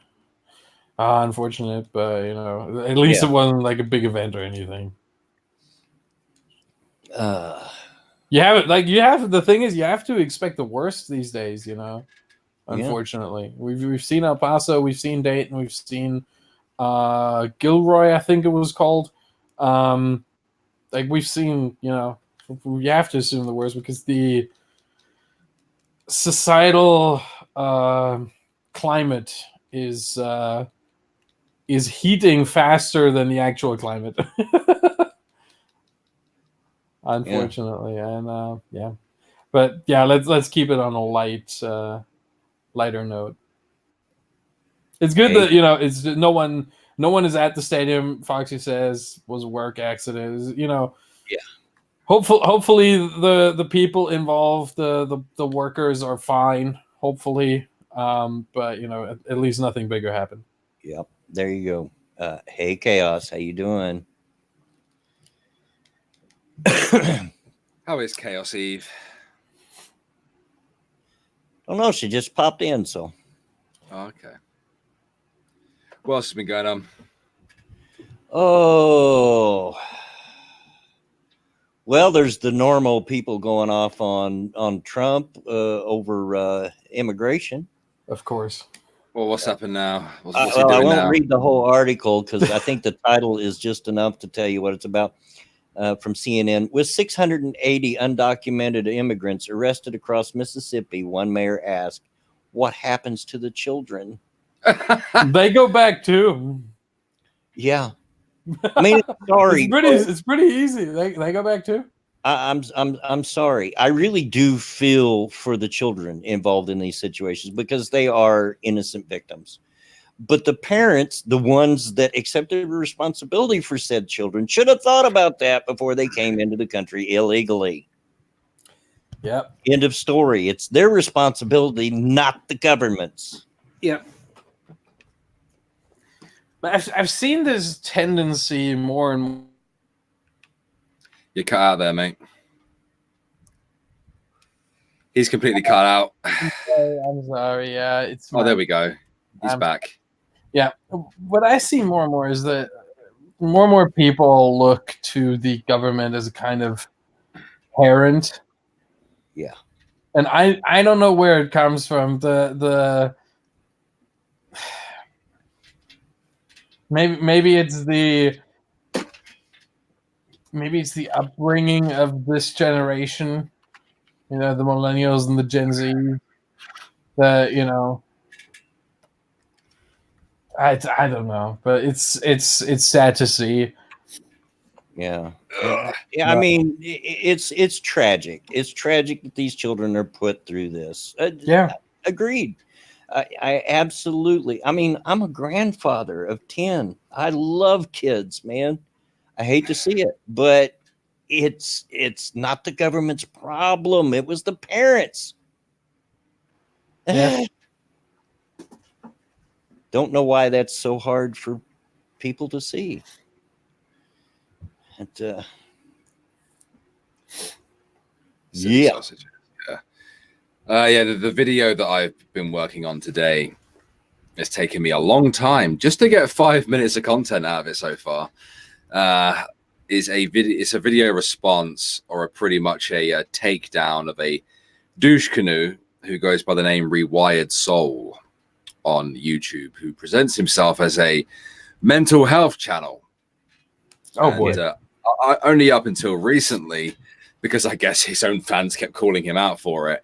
Unfortunate, but at least Yeah. it wasn't like a big event or anything. Uh, The thing is, you have to expect the worst these days. yeah. Unfortunately, we've seen El Paso, we've seen Dayton, we've seen Gilroy, I think it was called. We've seen, we have to assume the worst because the societal climate is heating faster than the actual climate. Unfortunately, and yeah, but yeah, let's keep it on a lighter note. It's good Hey. that it's no one is at the stadium. Foxy says was a work accident. Yeah. Hopefully the people involved, the workers are fine. Hopefully, but at least nothing bigger happened. Yep. There you go. Hey, Chaos, how you doing? How is Chaos Eve? Oh no, she just popped in. So Okay. What else has been going on? oh. Well, there's the normal people going off on Trump over immigration. Of course. Well, what's happened now? What's he Well, I doing won't now? read the whole article because I think the title is just enough to tell you what it's about. From CNN, with 680 undocumented immigrants arrested across Mississippi, one mayor asked, "What happens to the children?" They go back too. Yeah, I mean, sorry, it's pretty easy. They go back too. I'm sorry. I really do feel for the children involved in these situations because they are innocent victims. But the parents, the ones that accepted responsibility for said children, should have thought about that before they came into the country illegally. Yep. End of story. It's their responsibility, not the government's. Yep. But I've seen this tendency more and more. You're cut out there, mate. He's completely cut out. I'm sorry. Yeah, it's. Oh, there we go. He's I'm- back. Yeah, what I see more and more is that more and more people look to the government as a kind of parent. Yeah. And I don't know where it comes from. Maybe it's the upbringing of this generation, the millennials and the Gen Z, that I don't know, but it's sad to see. Yeah. Yeah. I mean, it's tragic. It's tragic that these children are put through this. Yeah. Agreed. I absolutely. I mean, I'm a grandfather of 10. I love kids, man. I hate to see it, but it's not the government's problem. It was the parents. Yeah. Don't know why that's so hard for people to see. And, yeah. Sausage. Yeah. The video that I've been working on today has taken me a long time just to get 5 minutes of content out of it so far. It's a video response, or pretty much a takedown of a douche canoe who goes by the name Rewired Soul on YouTube, who presents himself as a mental health channel. Oh boy. Only up until recently, because I guess his own fans kept calling him out for it.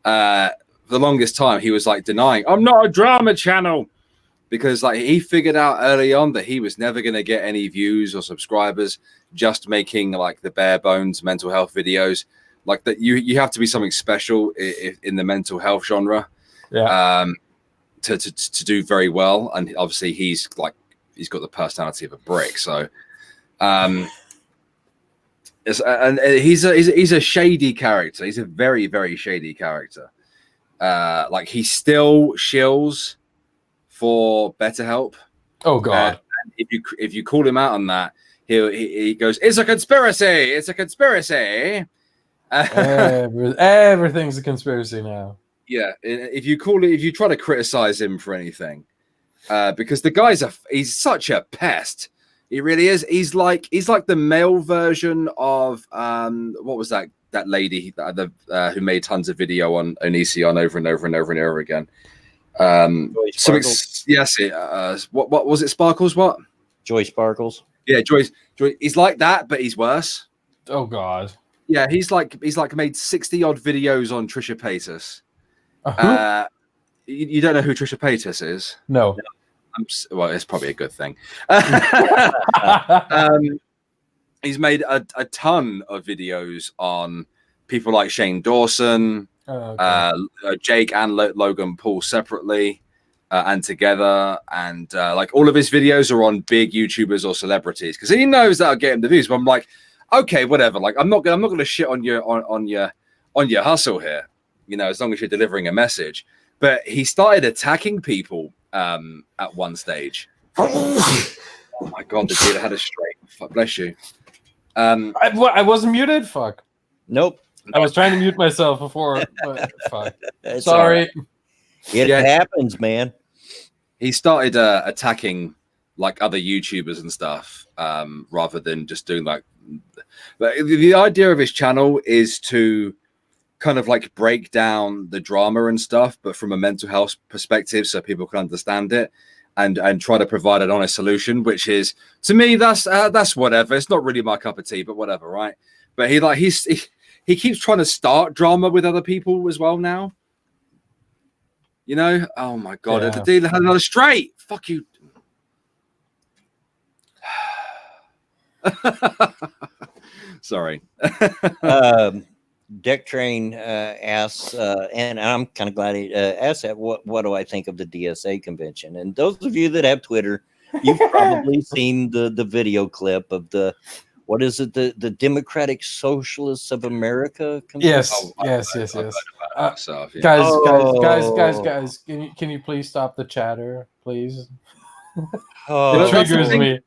For the longest time, he was like denying, "I'm not a drama channel," because like he figured out early on that he was never going to get any views or subscribers just making like the bare bones mental health videos. Like that, you have to be something special in the mental health genre, to do very well. And obviously, he's got the personality of a brick, so. And he's a shady character. He's a very, very shady character. Like he still shills for BetterHelp. Oh God! If you call him out on that, he goes, "It's a conspiracy! It's a conspiracy!" Everything's a conspiracy now. Yeah, if you try to criticize him for anything, because the he's such a pest. He really is. He's like the male version of what was that lady who made tons of video on Onision over and over and over and over again. Yes, what was it? Sparkles? What? Joy Sparkles. Yeah, Joy. He's like that, but he's worse. Oh God. Yeah, he's like made 60 odd videos on Trisha Paytas. You don't know who Trisha Paytas is? No. Well, it's probably a good thing. He's made a ton of videos on people like Shane Dawson, Jake and Logan Paul separately and together, and like all of his videos are on big YouTubers or celebrities because he knows that'll get him the views. But I'm like, okay, whatever. Like, I'm not gonna shit on your hustle here, you know, as long as you're delivering a message. But he started attacking people at one stage. Oh my God, the dealer had a stroke. Fuck, bless you. I wasn't muted. Fuck. Nope. I was trying to mute myself before. But fuck. It's Sorry. It happens, man. He started attacking like other YouTubers and stuff, rather than just doing like. The idea of his channel is to kind of like break down the drama and stuff, but from a mental health perspective, so people can understand it and try to provide an honest solution. Which is, to me, that's whatever. It's not really my cup of tea, but whatever, right? But he keeps trying to start drama with other people as well now. You know? Oh my God, the dealer had another straight. Fuck you. Sorry. Deck Train asks, and I'm kind of glad he asked that. What do I think of the DSA convention? And those of you that have Twitter, you've probably seen the video clip of the what is it? The Democratic Socialists of America convention? Yes. Myself, yeah. Guys, can you please stop the chatter, please? It triggers me.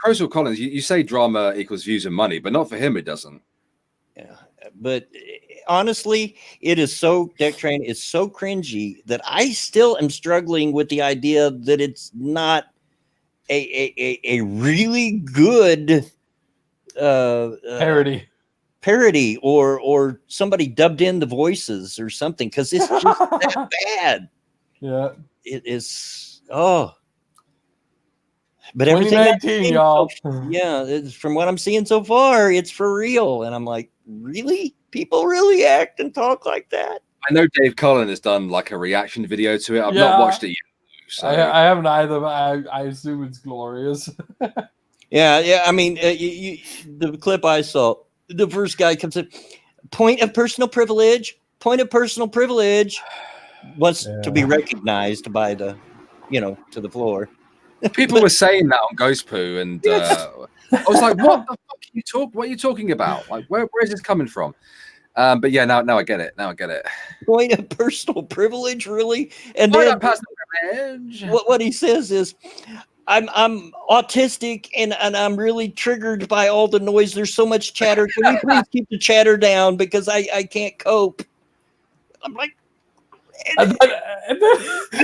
Crystal Collins, you say drama equals views and money, but not for him. It doesn't. Yeah, but honestly, it is so Deck Train is so cringy that I still am struggling with the idea that it's not a really good parody or somebody dubbed in the voices or something, because it's just that bad. Yeah, it is. But everything, y'all. From what I'm seeing so far, it's for real, and I'm like, really? People really act and talk like that? I know Dave Cullen has done like a reaction video to it. I've not watched it yet. So. I haven't either, but I assume it's glorious. Yeah. I mean, the clip I saw, the first guy comes in, point of personal privilege, wants to be recognized by the, to the floor. People were saying that on Ghost Poo, and I was like, "What the fuck what are you talking about? Like, where is this coming from?" But yeah, now I get it. Point of personal privilege, really? And then what he says is, I'm autistic and I'm really triggered by all the noise. There's so much chatter. Can we please keep the chatter down because I can't cope? I'm like, and then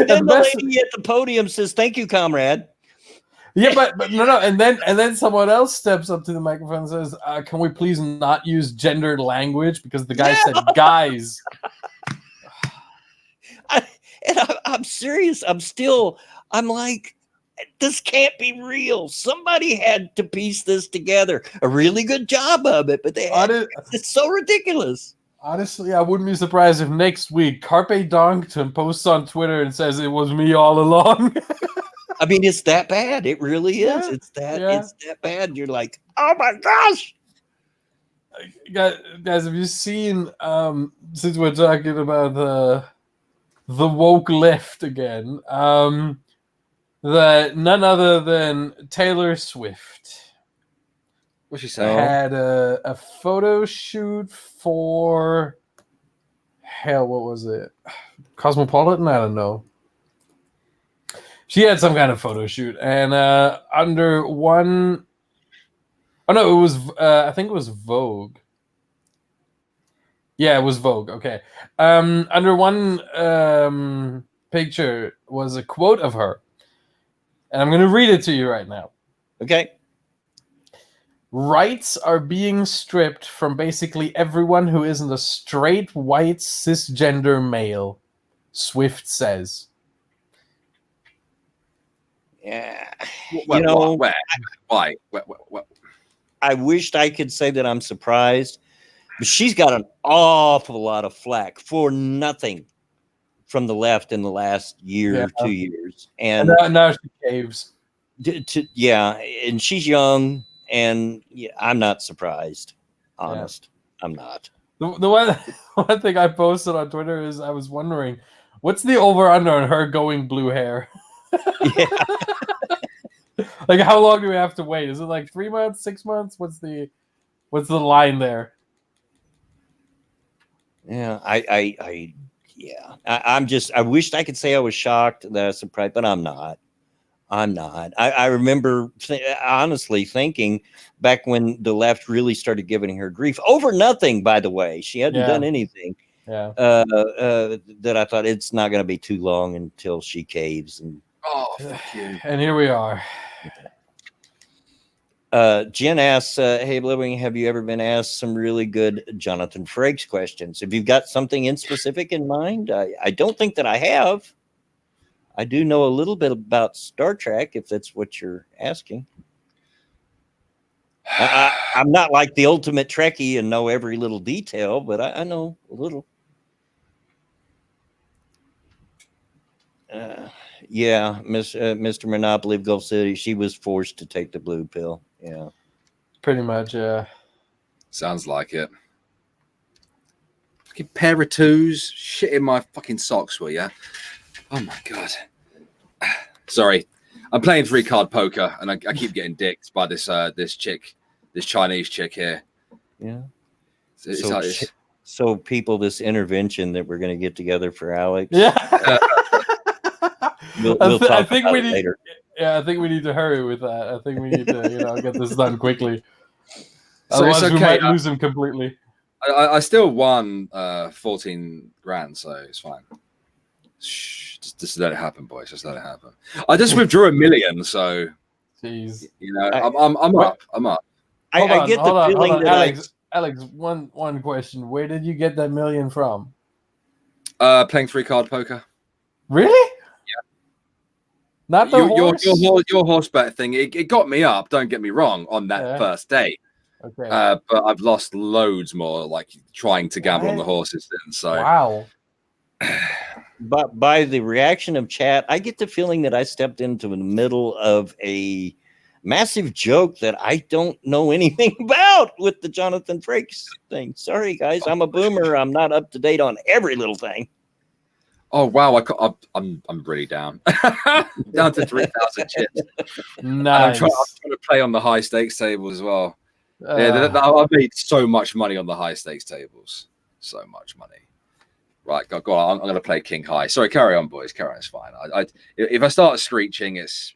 the lady at the podium says, "Thank you, comrade." Yeah, but no, and then someone else steps up to the microphone and says, "Can we please not use gendered language?" Because the guy said "guys." I'm serious. I'm like, this can't be real. Somebody had to piece this together. A really good job of it, but it's so ridiculous. Honestly, I wouldn't be surprised if next week Carpe Donkton posts on Twitter and says it was me all along. I mean, it's that bad. It really is. It's that bad. You're like, oh my gosh. Guys, have you seen, since we're talking about the woke left again, that none other than Taylor Swift What's she saying? had a photo shoot for what was it? Cosmopolitan? I don't know. She had some kind of photo shoot, and under one, it was I think it was Vogue. Yeah, it was Vogue. Okay. Under one picture was a quote of her, And I'm going to read it to you right now. Okay. Rights are being stripped from basically everyone who isn't a straight, white, cisgender male, Swift says. Yeah. Where? Why? Where? I wished I could say that I'm surprised, but she's got an awful lot of flack for nothing from the left in the last year, 2 years. And now she caves. and she's young, and I'm not surprised. Honest, I'm not. The one thing I posted on Twitter is I was wondering, what's the over-under on her going blue hair? Yeah. Like, how long do we have to wait? Is it like 3 months, 6 months? What's the line there? Yeah, I wished I could say I was shocked that I was surprised, but I'm not. I remember honestly thinking back when the left really started giving her grief over nothing, by the way. She hadn't done anything. Yeah. That I thought it's not going to be too long until she caves. And fuck you. And here we are. Jen asks, hey, Blowing, have you ever been asked some really good Jonathan Frakes questions? If you've got something in specific in mind, I don't think that I have. I do know a little bit about Star Trek, if that's what you're asking. I'm not like the ultimate Trekkie and know every little detail, but I know a little. Yeah, Mr. Monopoly of Gulf City, she was forced to take the blue pill. Yeah. Pretty much, yeah. Sounds like it. Fucking pair of twos, shit in my fucking socks, will ya? Oh my god. Sorry, I'm playing 3-card poker, and I keep getting dicked by this chick, this Chinese chick here. Yeah. So people, this intervention that we're going to get together for Alex. Yeah. We'll talk about it later. Yeah, I think we need to hurry with that. I think we need to, get this done quickly. So Otherwise, it's we okay. might lose him completely. I still won 14 grand, so it's fine. Shh, just let it happen, boys. Just let it happen. I just withdrew $1 million, so jeez. I'm up. I'm up. I get the feeling that Alex, one question. Where did you get that $1 million from? Playing 3-card poker. Really? Yeah. Not the horse? Your horse bet thing. It got me up. Don't get me wrong on that first day. Okay. But I've lost loads more, like trying to gamble on the horses. Then, so wow. But by the reaction of chat, I get the feeling that I stepped into the middle of a massive joke that I don't know anything about with the Jonathan Frakes thing. Sorry, guys, I'm a boomer. I'm not up to date on every little thing. Oh wow, I'm really down. Down to 3,000 chips. Nice. I'm trying to play on the high stakes tables as well. I've made so much money on the high stakes tables. So much money. Right, go on. I'm going to play King High. Sorry, carry on, boys. Carry on. It's fine. If I start screeching, it's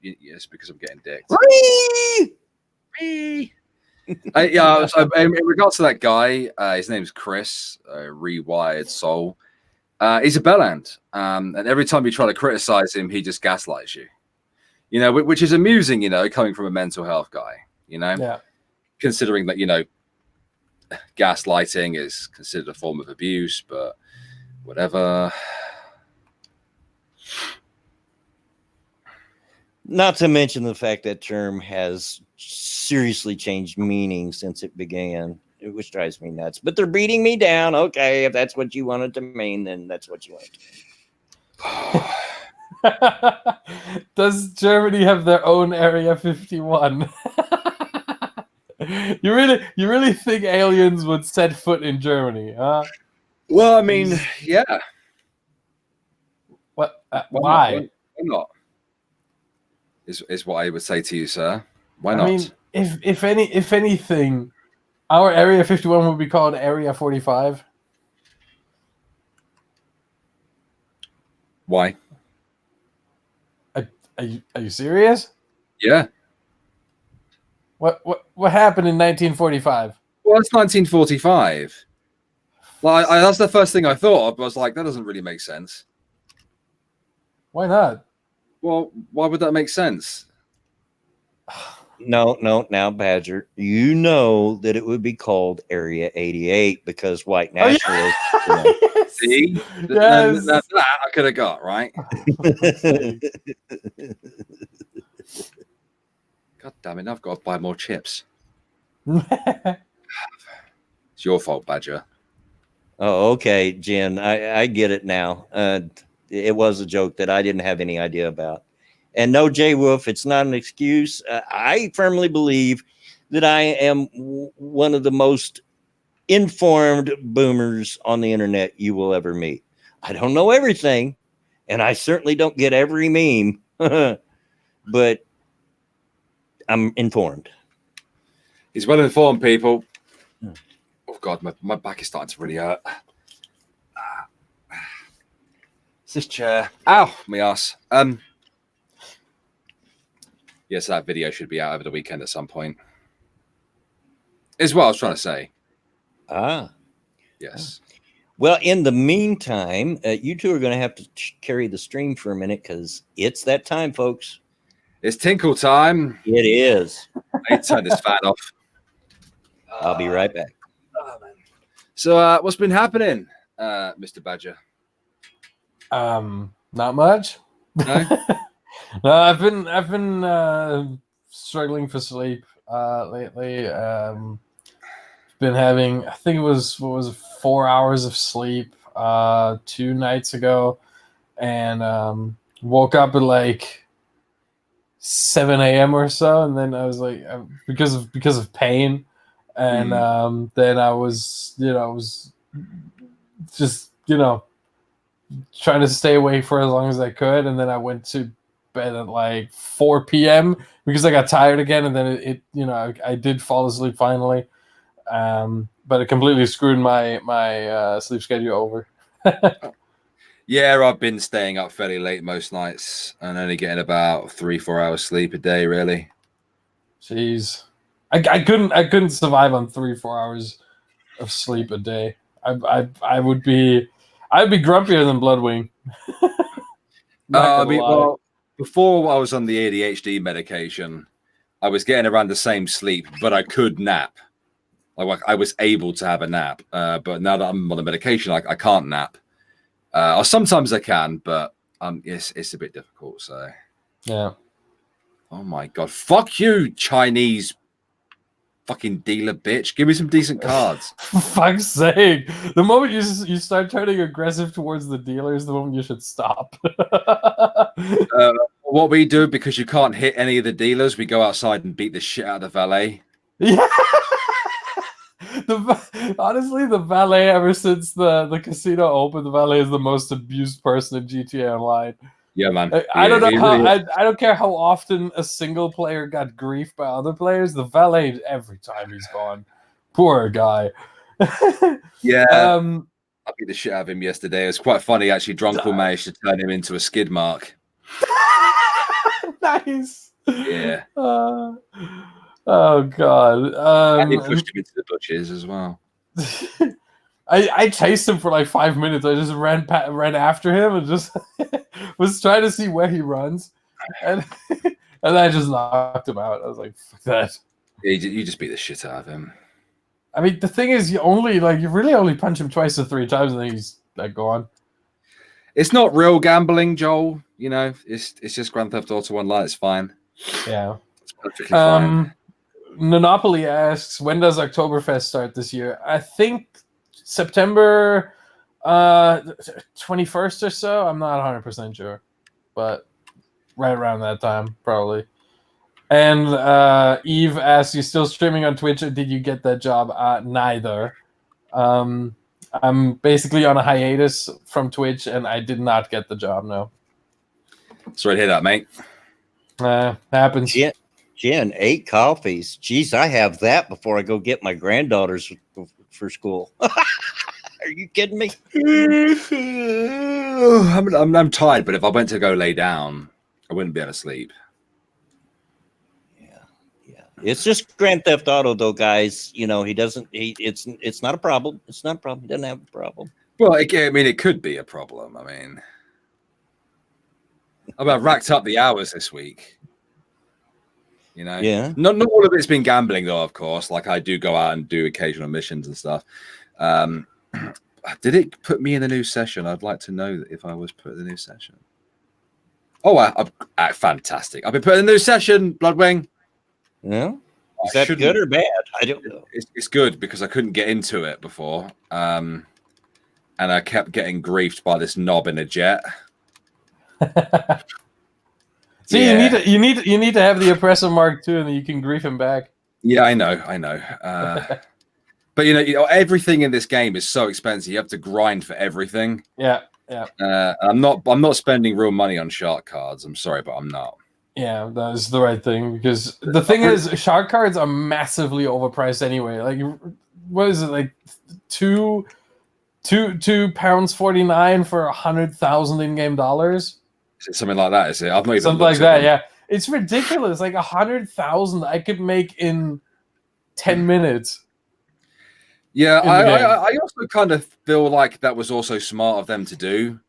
because I'm getting dicked. So in regards to that guy, his name's Chris, Rewired Soul. He's a bellend, and every time you try to criticize him, he just gaslights you. Which is amusing. Coming from a mental health guy. Yeah. Considering that gaslighting is considered a form of abuse, but whatever. Not to mention the fact that term has seriously changed meaning since it began, which drives me nuts. But they're beating me down. Okay, if that's what you wanted to mean, then that's what you wanted to mean. Does Germany have their own Area 51? You really think aliens would set foot in Germany, huh? Well, I mean, yeah. What? Why? Why not? Is what I would say to you, sir. Why not? I mean, if anything, our Area 51 would be called Area 45. Why? Are you serious? Yeah. What happened in 1945? Well, it's 1945. Well, that's the first thing I thought of. I was like, that doesn't really make sense. Why not? Well, why would that make sense? No, now Badger, you know that it would be called Area 88 because white nationalists. Yes. See, Yes. that I could have got right. God damn it! I've got to buy more chips. It's your fault, Badger. Oh, okay, Jen, I get it now. It was a joke that I didn't have any idea about. And no, Jay Wolf, it's not an excuse. I firmly believe that I am one of the most informed boomers on the internet you will ever meet. I don't know everything, and I certainly don't get every meme, but I'm informed. He's well informed, people. Oh God, my back is starting to really hurt. It's this chair. Ow, my ass. Yes, that video should be out over the weekend at some point. Is what I was trying to say. Ah, yes. Well, in the meantime, you two are going to have to carry the stream for a minute because it's that time, folks. It's tinkle time. It is. I need to turn this fan off. I'll be right back. So, what's been happening, Mr. Badger? Not much. No? No, I've been struggling for sleep lately. Been having, I think it was 4 hours of sleep 2 nights ago, and woke up at like 7 a.m. or so, and then I was like, because of pain, and then I was just trying to stay awake for as long as I could, and then I went to bed at like 4 p.m. because I got tired again, and then I did fall asleep finally, but it completely screwed my sleep schedule over. Yeah, I've been staying up fairly late most nights and only getting about 3-4 hours sleep a day, really. Jeez, I couldn't survive on 3-4 hours of sleep a day. I'd be grumpier than Bloodwing. Well, before I was on the ADHD medication, I was getting around the same sleep, but I could nap. Like I was able to have a nap. But now that I'm on the medication, I can't nap. Or sometimes I can, but it's a bit difficult. So yeah. Oh my God! Fuck you, Chinese fucking dealer bitch. Give me some decent cards. For fuck's sake. The moment you start turning aggressive towards the dealers, the moment you should stop. What we do, because you can't hit any of the dealers, we go outside and beat the shit out of the valet. Yeah. Honestly, the valet, ever since the casino opened, the valet is the most abused person in GTA Online. Yeah, man. I don't know how. I don't care how often a single player got grief by other players. The valet, every time he's gone, poor guy. Yeah, I beat the shit out of him yesterday. It was quite funny, actually. Drunkle managed to turn him into a skid mark. Nice. Yeah. Oh God. And he pushed him into the bushes as well. I chased him for like 5 minutes. I just ran after him and just was trying to see where he runs, and I just knocked him out. I was like, fuck that. Yeah, you just beat the shit out of him. I mean, the thing is, you really only punch him twice or 3 times, and then he's like gone. It's not real gambling, Joel. You know, it's just Grand Theft Auto Online. It's fine. Yeah, it's perfectly fine. Monopoly asks, when does Oktoberfest start this year? I think September 21st or so. I'm not 100% sure, but right around that time, probably. And Eve asks, you still streaming on Twitch, or did you get that job? Neither. I'm basically on a hiatus from Twitch, and I did not get the job, no. Sorry to hear that, mate. Happens. Jen, 8 coffees. Jeez, I have that before I go get my granddaughters for school. Are you kidding me? I'm tired, but if I went to go lay down, I wouldn't be able to sleep. Yeah. It's just Grand Theft Auto, though, guys. You know, it's not a problem. It's not a problem. He doesn't have a problem. Well, it could be a problem. I mean, I've racked up the hours this week. You know, Yeah. Not all of it's been gambling though, of course. Like I do go out and do occasional missions and stuff. Did it put me in the new session? I'd like to know if I was put in the new session. Oh, fantastic! I've been put in the new session, Bloodwing. Yeah. Is that good or bad? I don't know. It's good because I couldn't get into it before, and I kept getting griefed by this knob in a jet. See, you need to have the oppressor mark too, and then you can grief him back. Yeah, I know. But you know, everything in this game is so expensive. You have to grind for everything. Yeah. I'm not spending real money on shark cards. I'm sorry, but I'm not. Yeah, that is the right thing, because the thing is, shark cards are massively overpriced anyway. Like, what is it, like £2.49 for 100,000 in-game dollars? Is it something like that? Is it? I've not even something like that. Yeah, it's ridiculous. Like 100,000, I could make in 10 minutes. Yeah, I also kind of feel like that was also smart of them to do.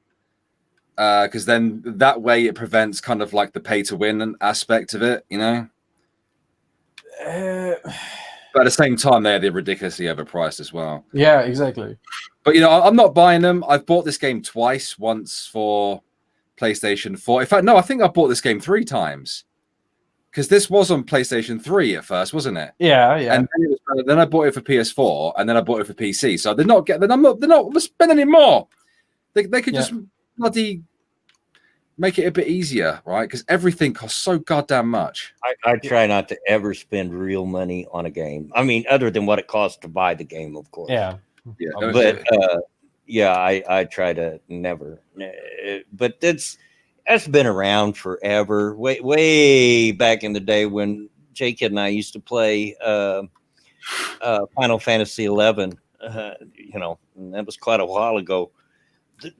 Because then that way it prevents kind of like the pay to win aspect of it, you know. But at the same time, they're ridiculously overpriced as well. Yeah, exactly. But you know, I'm not buying them. I've bought this game twice. Once for PlayStation 4. In fact, no, I think I bought this game 3 times. Because this was on PlayStation 3 at first, wasn't it? Yeah. And then I bought it for PS4, and then I bought it for PC. So they're not spending any more. They could just bloody make it a bit easier, right? Because everything costs so goddamn much. I try not to ever spend real money on a game. I mean, other than what it costs to buy the game, of course. Yeah. But I try to never. But that's been around forever. Way back in the day when J-Kid and I used to play Final Fantasy 11. You know, and that was quite a while ago.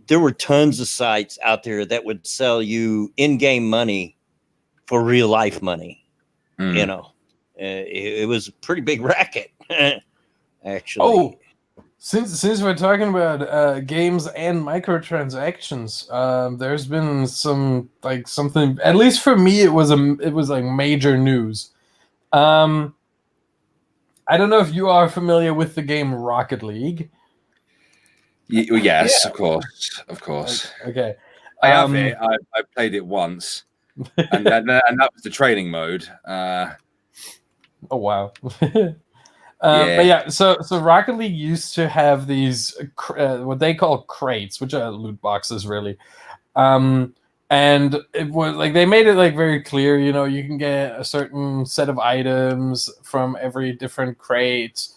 There were tons of sites out there that would sell you in-game money for real life money. You know, it was a pretty big racket, actually. Oh, since we're talking about games and microtransactions, there's been something. At least for me, it was like major news. I don't know if you are familiar with the game Rocket League. Yes, of course. Okay. I have it. I played it once, and that was the training mode. Oh wow. But yeah, so Rocket League used to have these what they call crates, which are loot boxes, really. And it was like they made it like very clear, you know, you can get a certain set of items from every different crate.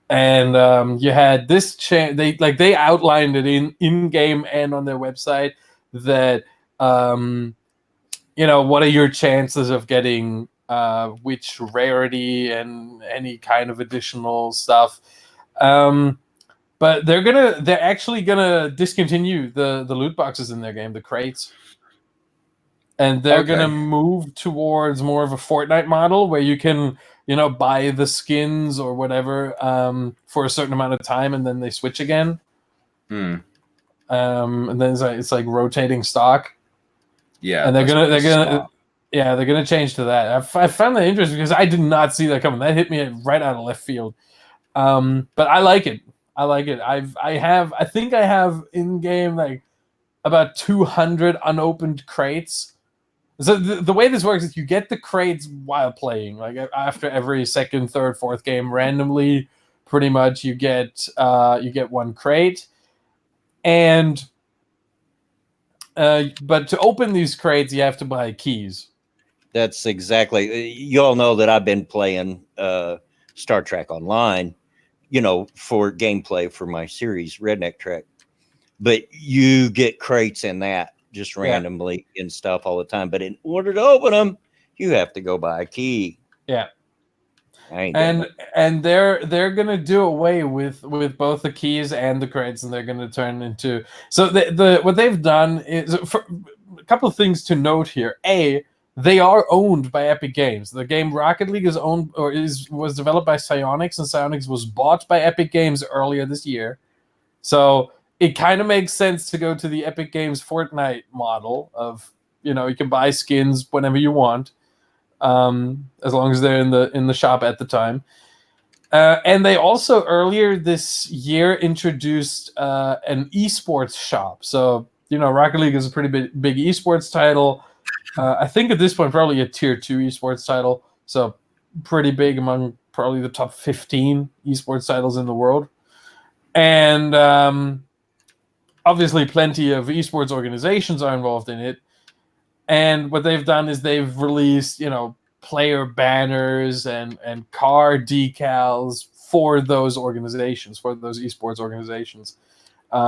And you had this they outlined it in game and on their website that you know, what are your chances of getting which rarity and any kind of additional stuff. But they're actually gonna discontinue the loot boxes in their game, the crates. And they're gonna move towards more of a Fortnite model where you can, you know, buy the skins or whatever for a certain amount of time, and then they switch again. And then it's like rotating stock. Yeah, and they're gonna change to that. I found that interesting because I did not see that coming. That hit me right out of left field. But I like it. I think I have in game like about 200 unopened crates. So the way this works is you get the crates while playing, like after every second, third, fourth game, randomly, pretty much you get one crate, and but to open these crates you have to buy keys. That's exactly. You all know that I've been playing Star Trek Online, you know, for gameplay for my series Redneck Trek, but you get crates in that just randomly and stuff all the time. But in order to open them, you have to go buy a key. Yeah. And they're gonna do away with both the keys and the crates, and they're gonna turn into what they've done is a couple of things to note here. They are owned by Epic Games. The game Rocket League is owned was developed by Psyonix, and Psyonix was bought by Epic Games earlier this year. So it kind of makes sense to go to the Epic Games Fortnite model of, you can buy skins whenever you want, as long as they're in the shop at the time. And they also earlier this year introduced an esports shop. So Rocket League is a pretty big esports title. I think at this point probably a tier 2 esports title. So pretty big among probably the top 15 esports titles in the world. And obviously plenty of esports organizations are involved in it. And what they've done is they've released, player banners and car decals for those organizations, for those esports organizations.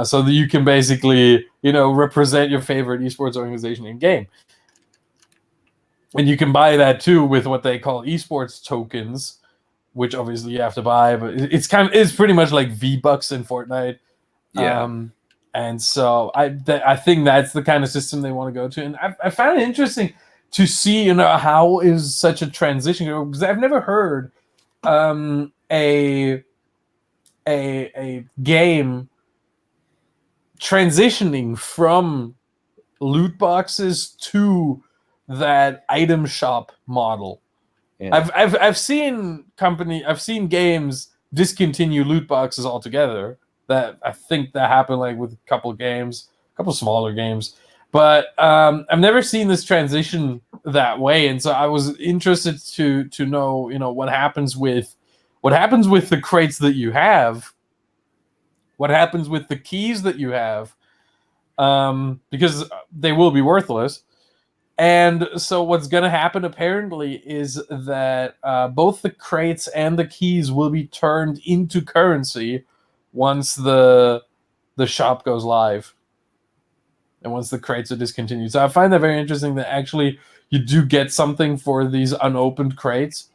So that you can basically, represent your favorite esports organization in game. And you can buy that too with what they call esports tokens, which obviously you have to buy, but it's pretty much like V-Bucks in Fortnite. Yeah. And so I think that's the kind of system they want to go to. And I found it interesting to see, how is such a transition, because I've never heard a game transitioning from loot boxes to that item shop model. Yeah. I've seen games discontinue loot boxes altogether. That I think that happened like with a couple smaller games, but I've never seen this transition that way, and so I was interested to know, what happens with the crates that you have, what happens with the keys that you have, because they will be worthless. And so what's going to happen apparently is that both the crates and the keys will be turned into currency once the shop goes live and once the crates are discontinued. So I find that very interesting that actually you do get something for these unopened crates.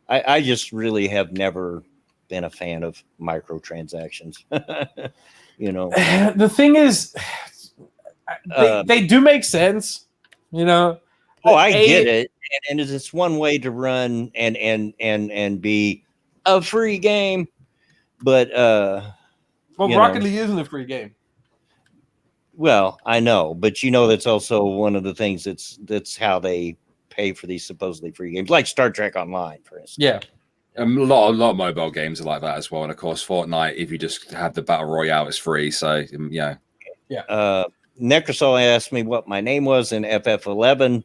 I just really have never been a fan of microtransactions. The thing is, they do make sense. Oh, I get it, and it's one way to run and be a free game, but Rocket League isn't a free game. Well, I know, but that's also one of the things that's how they pay for these supposedly free games, like Star Trek Online, for instance. Yeah. A lot of mobile games are like that as well, and of course Fortnite, if you just have the battle royale, it's free. So yeah. Necrosol asked me what my name was in FF11.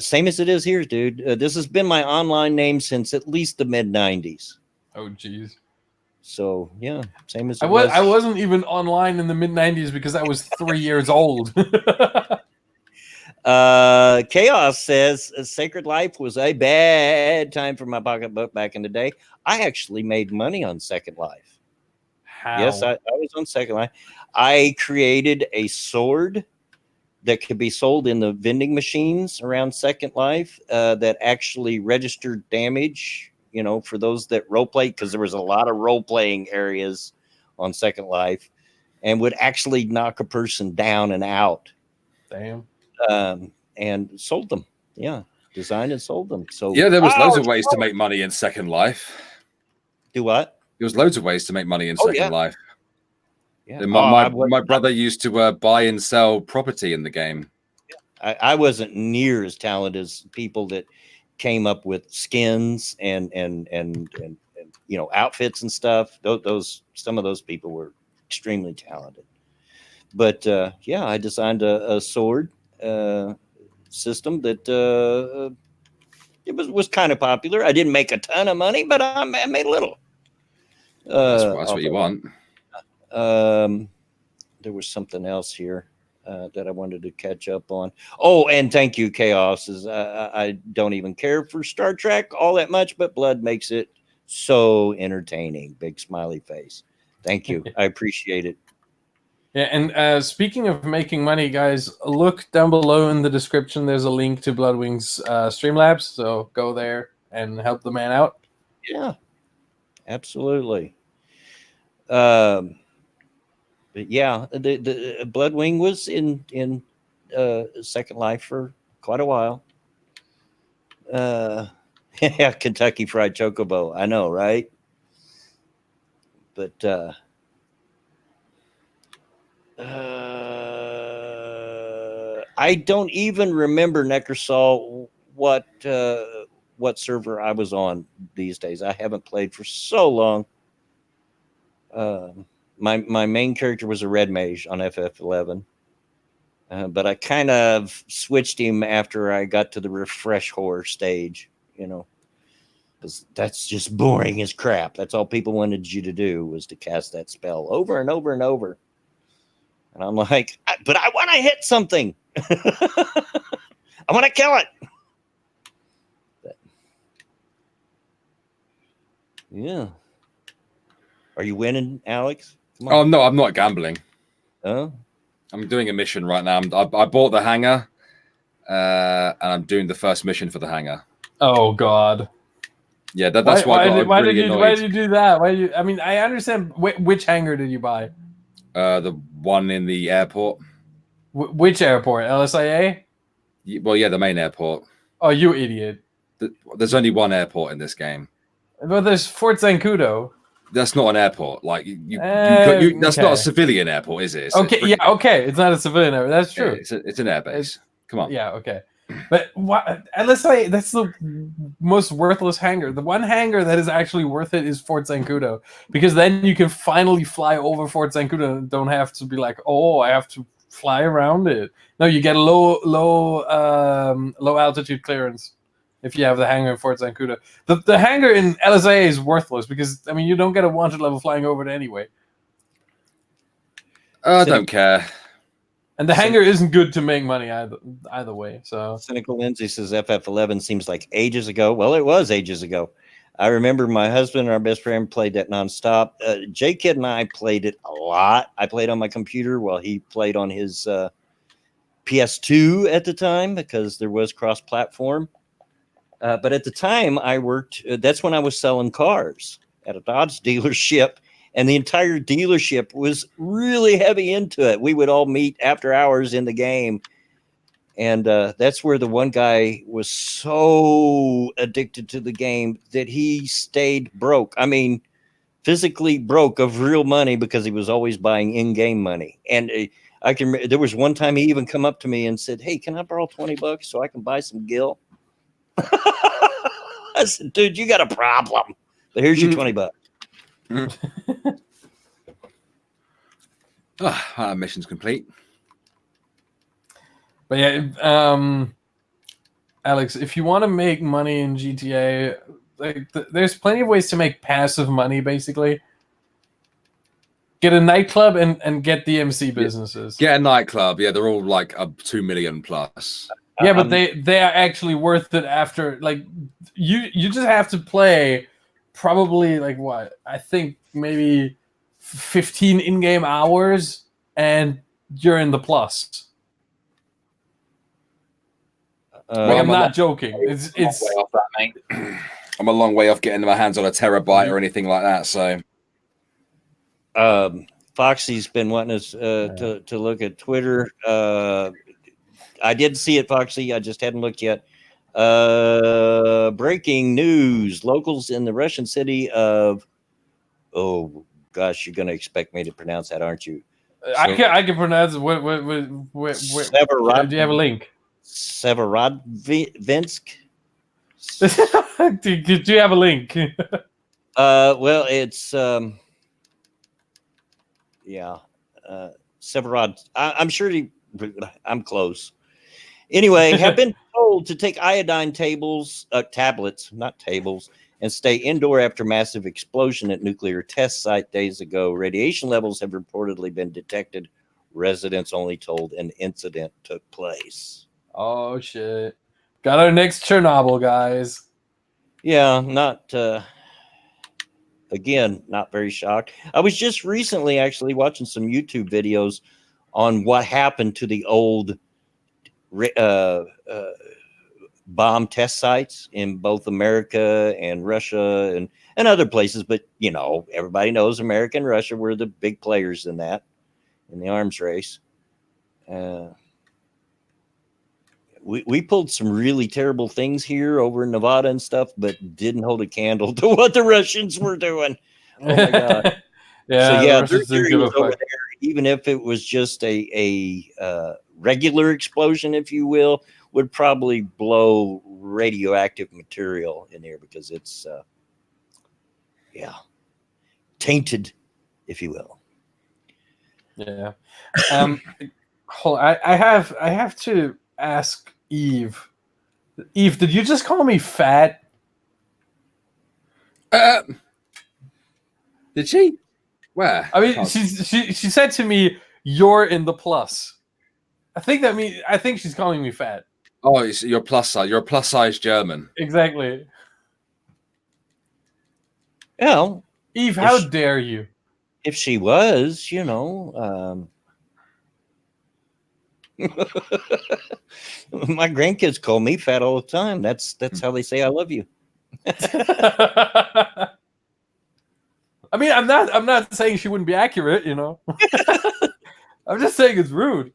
Same as it is here, dude. This has been my online name since at least the mid-90s. Oh, geez. So, yeah, same as I wasn't even online in the mid-90s because I was 3 years old. Chaos says Sacred Life was a bad time for my pocketbook back in the day. I actually made money on Second Life. How? Yes, I was on Second Life. I created a sword that could be sold in the vending machines around Second Life that actually registered damage, for those that role play, because there was a lot of role playing areas on Second Life, and would actually knock a person down and out. Damn. And sold them. Yeah, designed and sold them. So yeah, there was loads of ways to make money in Second Life. Do what? There was loads of ways to make money in Second Life. Yeah. My brother used to buy and sell property in the game. I wasn't near as talented as people that came up with skins and outfits and stuff. Some of those people were extremely talented. But I designed a sword system that it was kind of popular. I didn't make a ton of money, but I made a little. That's what you want. There was something else here that I wanted to catch up on. Oh, and thank you, Chaos. I don't even care for Star Trek all that much, but Blood makes it so entertaining. Big smiley face. Thank you. I appreciate it. Yeah, and speaking of making money, guys, look down below in the description. There's a link to Bloodwing's Streamlabs, so go there and help the man out. Yeah, absolutely. But yeah, the Bloodwing was in Second Life for quite a while. Yeah, Kentucky Fried Chocobo. I know, right? But I don't even remember Neckersall what server I was on these days. I haven't played for so long. My main character was a red mage on FF11, but I kind of switched him after I got to the refresh horror stage. You know, because that's just boring as crap. That's all people wanted you to do was to cast that spell over and over and over. And I'm like, but I want to hit something. I want to kill it. But, yeah. Are you winning, Alex? Oh no, I'm not gambling. Oh, I'm doing a mission right now. I bought the hangar, and I'm doing the first mission for the hangar. Oh God. Yeah, that's why why did you do that? I mean, I understand. Which hangar did you buy? The one in the airport. Which airport? LSIA? Well, yeah, the main airport. Oh, you idiot! There's only one airport in this game. But there's Fort Zancudo. That's not an airport. Like that's not a civilian airport, is it? Okay. It's not a civilian airport. That's true. Yeah, it's an airbase. Come on. Yeah, okay. But LSIA, that's the most worthless hangar. The one hangar that is actually worth it is Fort Zancudo, because then you can finally fly over Fort Zancudo and don't have to be like, oh, I have to fly around it. No, you get a low altitude clearance if you have the hangar in Fort Zancudo. The hangar in LSIA is worthless because, I mean, you don't get a wanted level flying over it anyway. I don't care. And the hangar isn't good to make money either way. So Cynical Lindsay says FF11 seems like ages ago. Well, it was ages ago. I remember my husband and our best friend played that nonstop. J-Kid and I played it a lot. I played on my computer while he played on his PS2 at the time because there was cross-platform. But at the time I worked, that's when I was selling cars at a Dodge dealership. And the entire dealership was really heavy into it. We would all meet after hours in the game. And that's where the one guy was so addicted to the game that he stayed broke. I mean, physically broke of real money because he was always buying in-game money. And I can remember, there was one time he even come up to me and said, hey, can I borrow $20 so I can buy some Gil? I said, dude, you got a problem. But here's your $20. Mission's complete. But yeah, Alex, if you want to make money in GTA, like there's plenty of ways to make passive money. Basically, get a nightclub and get DMC businesses. Get a nightclub. Yeah, they're all like up 2 million plus. Yeah, but they are actually worth it after. Like you just have to play probably like what I think maybe 15 in-game hours, and you're in the plus. I'm not joking. It's way off that, mate. I'm a long way off getting my hands on a terabyte or anything like that. So, Foxy's been wanting us to look at Twitter. I did see it, Foxy. I just hadn't looked yet. Breaking news: locals in the Russian city of gosh, you're going to expect me to pronounce that, aren't you? I can pronounce it. Do you have a link? Severodvinsk. Do you have a link? Well, it's Severod. I'm sure I'm close. Anyway, have been told to take iodine tablets, not tables, and stay indoor after massive explosion at nuclear test site days ago. Radiation levels have reportedly been detected. Residents only told an incident took place. Oh, shit. Got our next Chernobyl, guys. Yeah, not very shocked. I was just recently actually watching some YouTube videos on what happened to the old bomb test sites in both America and Russia and other places. But, you know, everybody knows America and Russia were the big players in that, in the arms race. We pulled some really terrible things here over in Nevada and stuff, but didn't hold a candle to what the Russians were doing. Oh my God. Yeah, so yeah, their theory was over there, even if it was just a regular explosion, if you will, would probably blow radioactive material in here because it's tainted, if you will. Yeah. Hold on. I have to ask Eve. Eve, did you just call me fat? Did she? Where? I mean, she said to me, "You're in the plus." I think she's calling me fat. Oh, you're plus size. You're a plus size German. Exactly. Well, Eve, how dare you? if she was, you know, my grandkids call me fat all the time. That's how they say I love you. I mean, I'm not saying she wouldn't be accurate, you know. I'm just saying it's rude.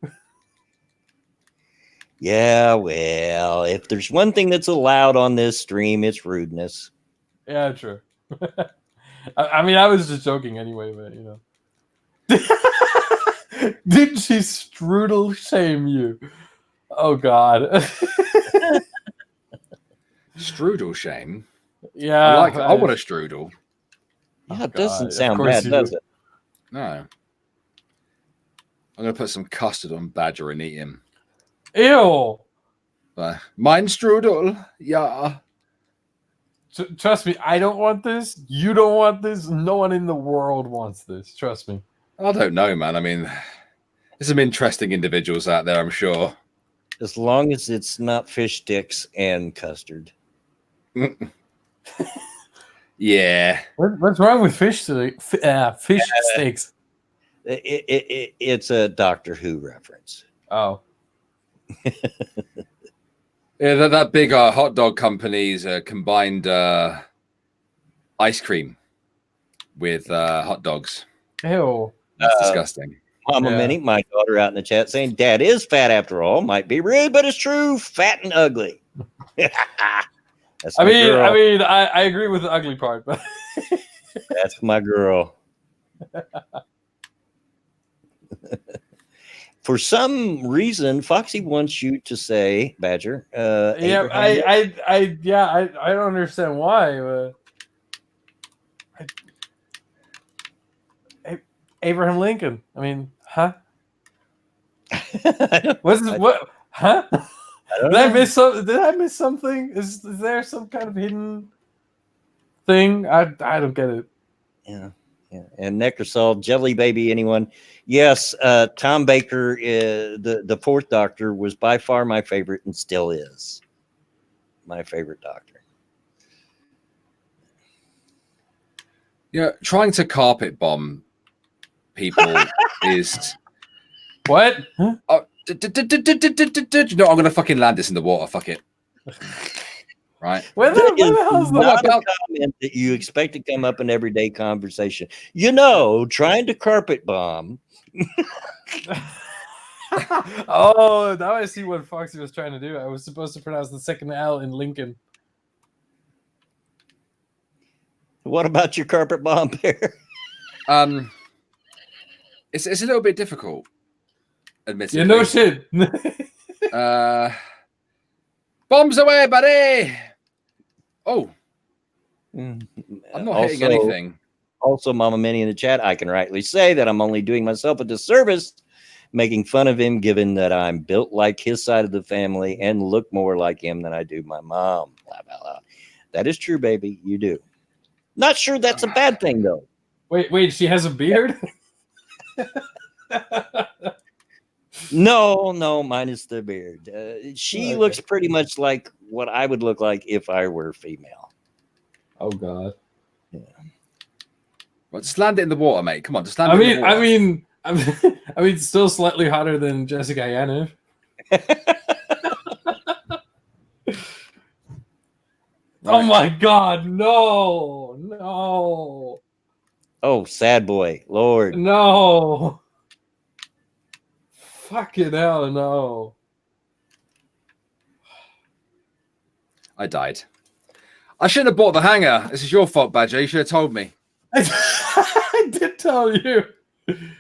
Yeah, well, if there's one thing that's allowed on this stream, it's rudeness. Yeah, true. I mean, I was just joking anyway, but you know. Did she strudel shame you? Oh God. Strudel shame. Yeah, I want a strudel. Yeah, it doesn't sound bad, does it? No. I'm gonna put some custard on Badger and eat him. Ew. Mein strudel, yeah. Trust me, I don't want this. You don't want this. No one in the world wants this. Trust me. I don't know, man. I mean, there's some interesting individuals out there, I'm sure. As long as it's not fish sticks and custard. Yeah. What's wrong with fish sticks? It's a Doctor Who reference. Oh. Yeah, that big hot dog company's combined ice cream with hot dogs. Ew. That's disgusting. Mama Minnie, my daughter, out in the chat saying, "Dad is fat after all. Might be rude, but it's true. Fat and ugly." I mean, I agree with the ugly part, but that's my girl. For some reason, Foxy wants you to say, Badger. Yeah, I don't understand why. Abraham Lincoln. I mean, huh? What? Huh? Did I miss something? Is there some kind of hidden thing? I don't get it. Yeah. And Necrosol, Jelly Baby, anyone? Yes, Tom Baker, the fourth Doctor, was by far my favorite and still is my favorite Doctor. Yeah, trying to carpet bomb people is what? Huh? You know, I'm gonna fucking land this in the water. Fuck it. Right. Where the hell's not a comment that you expect to come up in everyday conversation? You know, trying to carpet bomb. Oh, now I see what Foxy was trying to do. I was supposed to pronounce the second L in Lincoln. What about your carpet bomb pair? It's a little bit difficult, admittedly. Yeah, no shit. Bombs away, buddy. Oh, I'm not hitting anything. Also, Mama Minnie in the chat, I can rightly say that I'm only doing myself a disservice, making fun of him, given that I'm built like his side of the family and look more like him than I do my mom. Blah, blah, blah. That is true, baby. You do. Not sure that's a bad thing, though. Wait, she has a beard? No, minus the beard. She looks pretty much like what I would look like if I were female. Oh God. Yeah. Well, just land it in the water, mate. Come on, just land it in the water. I mean, still slightly hotter than Jessica Yaniv. Oh my God, no. Oh, sad boy, Lord. No. Fucking hell, no. I died. I shouldn't have bought the hanger. This is your fault, Badger. You should have told me. I did tell you. The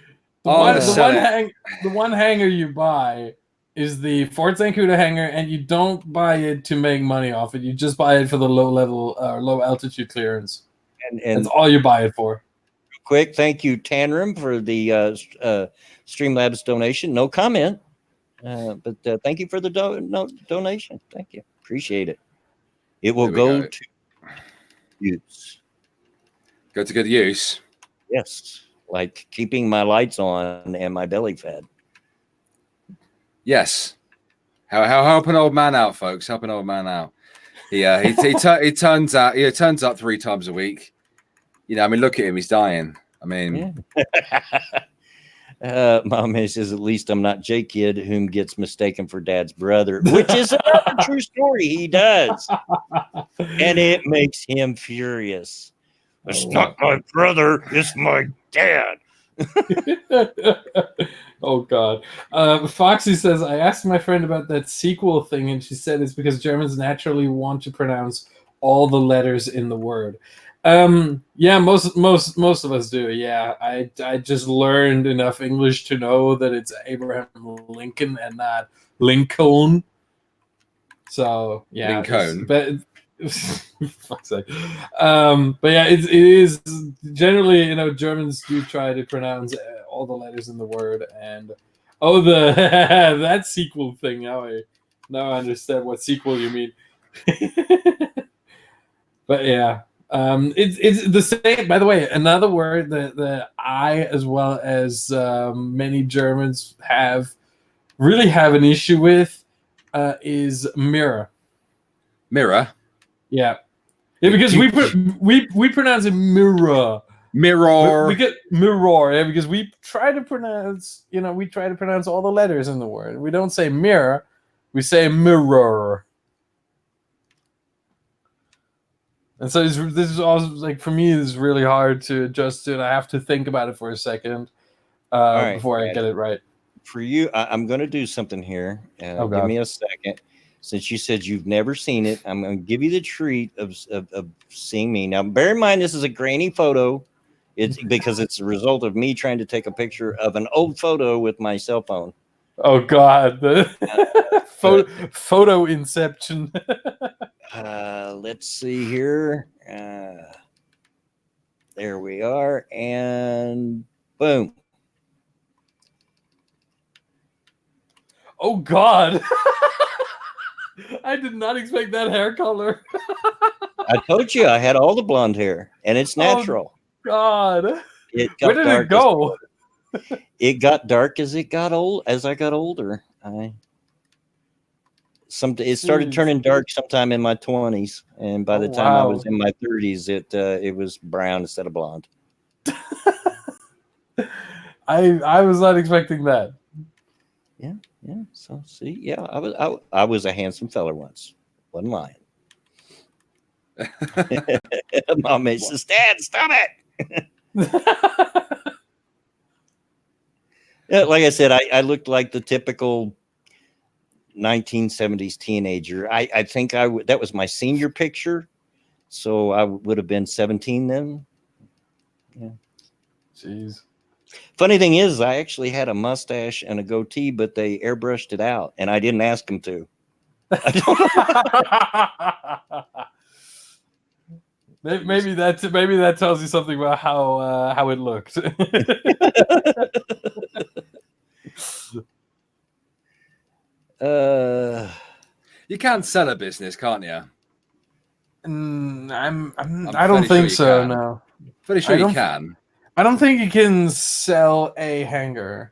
one hanger you buy is the Fort Zancudo hanger, and you don't buy it to make money off it. You just buy it for the low altitude clearance. And That's all you buy it for. quick, thank you, Tanram, for the Streamlabs donation. No comment, but thank you for the donation. Thank you. Appreciate it. It will go to use. Go to good use. Yes, like keeping my lights on and my belly fed. Yes. Help an old man out, folks. Help an old man out. He turns up 3 times a week. You know, I mean, look at him. He's dying. I mean, Mom says, at least I'm not J-Kid, whom gets mistaken for Dad's brother, which is another true story. He does. And it makes him furious. It's not my brother. It's my dad. Oh God. Foxy says, I asked my friend about that sequel thing, and she said it's because Germans naturally want to pronounce all the letters in the word. Yeah, most of us do. Yeah, I just learned enough English to know that it's Abraham Lincoln and not Lincoln. So yeah, Lincoln. but fuck's sake. But yeah, it is generally, you know, Germans do try to pronounce all the letters in the word, and the that sequel thing. Now I understand what sequel you mean. But yeah. It's the same. By the way, another word that I, as well as many Germans, really have an issue with is mirror. Mirror. Yeah, because we pronounce it mirror. Mirror. We get mirror. Yeah, because we try to pronounce all the letters in the word. We don't say mirror. We say mirror. And so this is also, like, for me, it's really hard to adjust to it. I have to think about it for a second before I get it right. For you, I'm going to do something here. Give me a second. Since you said you've never seen it, I'm going to give you the treat of seeing me. Now, bear in mind, this is a grainy photo. It's because it's a result of me trying to take a picture of an old photo with my cell phone. Oh, God. Photo inception. Let's see here. There we are. And boom. Oh, God. I did not expect that hair color. I told you I had all the blonde hair, and it's natural. Oh, God. Where did it go? It got dark as I got older. It started turning dark sometime in my 20s, and by the time I was in my 30s, it was brown instead of blonde. I was not expecting that. Yeah. So see, yeah, I was a handsome fella once. Wasn't lying. Mom says, "Dad, stop it." Yeah, like I said, I looked like the typical 1970s teenager. I think that was my senior picture, so I would have been 17 then. Yeah. Jeez. Funny thing is, I actually had a mustache and a goatee, but they airbrushed it out, and I didn't ask them to. Maybe that tells you something about how it looked. You can sell a business, can't you? I don't think so. No, pretty sure you can. I don't think you can sell a hanger.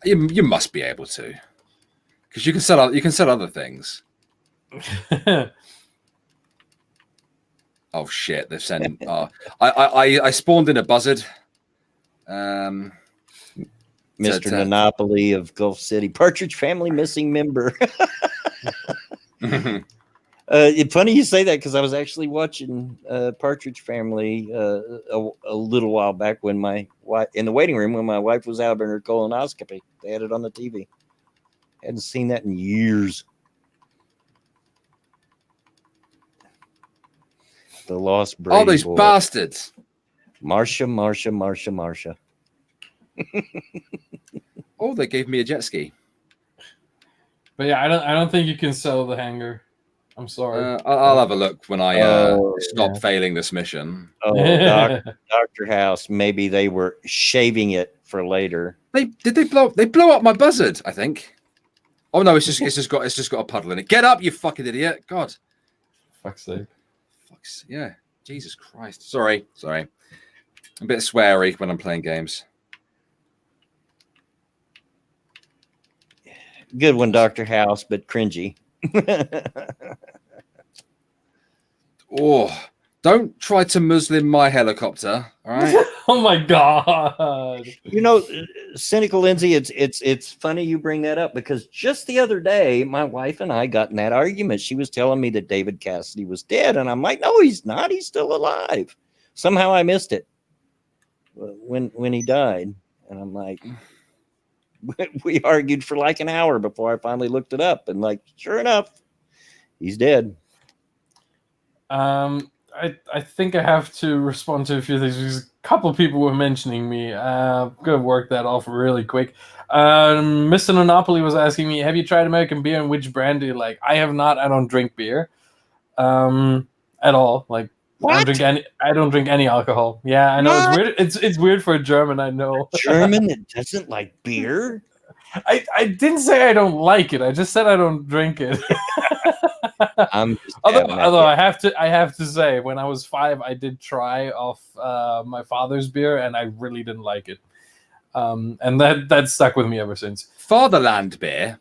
You must be able to, because you can sell other things. Oh shit! They've sent. I spawned in a buzzard. Mr. Monopoly of Gulf City, Partridge Family missing member. Funny you say that, because I was actually watching Partridge Family a little while back when my wife, in the waiting room, when my wife was out in her colonoscopy. They had it on the TV. Hadn't seen that in years. The Lost Brady All these Boy. bastards. Marsha. Oh, they gave me a jet ski. But yeah, I don't think you can sell the hanger. I'm sorry. I'll have a look when I stop yeah. failing this mission. Oh, Dr. House, maybe they were shaving it for later. They blow up my buzzard, I think. Oh no, it's just got a puddle in it. Get up, you fucking idiot. God. Fuck's sake. Yeah. Jesus Christ. Sorry. I'm a bit sweary when I'm playing games. Good one, Dr. House, but cringy. Oh, don't try to Muslim my helicopter, all right? Oh my god! You know, Cynical Lindsay, it's funny you bring that up because just the other day, my wife and I got in that argument. She was telling me that David Cassidy was dead, and I'm like, no, he's not. He's still alive. Somehow I missed it when he died, and I'm like, we argued for like an hour before I finally looked it up, and like, sure enough, he's dead. I think I have to respond to a few things because a couple of people were mentioning me. I'm gonna work that off really quick. Mr. Monopoly was asking me, have you tried American beer and which brand do you like? I have not. I don't drink beer at all. Like What? I don't drink any alcohol. Yeah, I know it's weird. It's weird for a German, I know. German that doesn't like beer? I didn't say I don't like it. I just said I don't drink it. Although I have to say, when I was 5, I did try off my father's beer, and I really didn't like it. And that stuck with me ever since. Fatherland beer?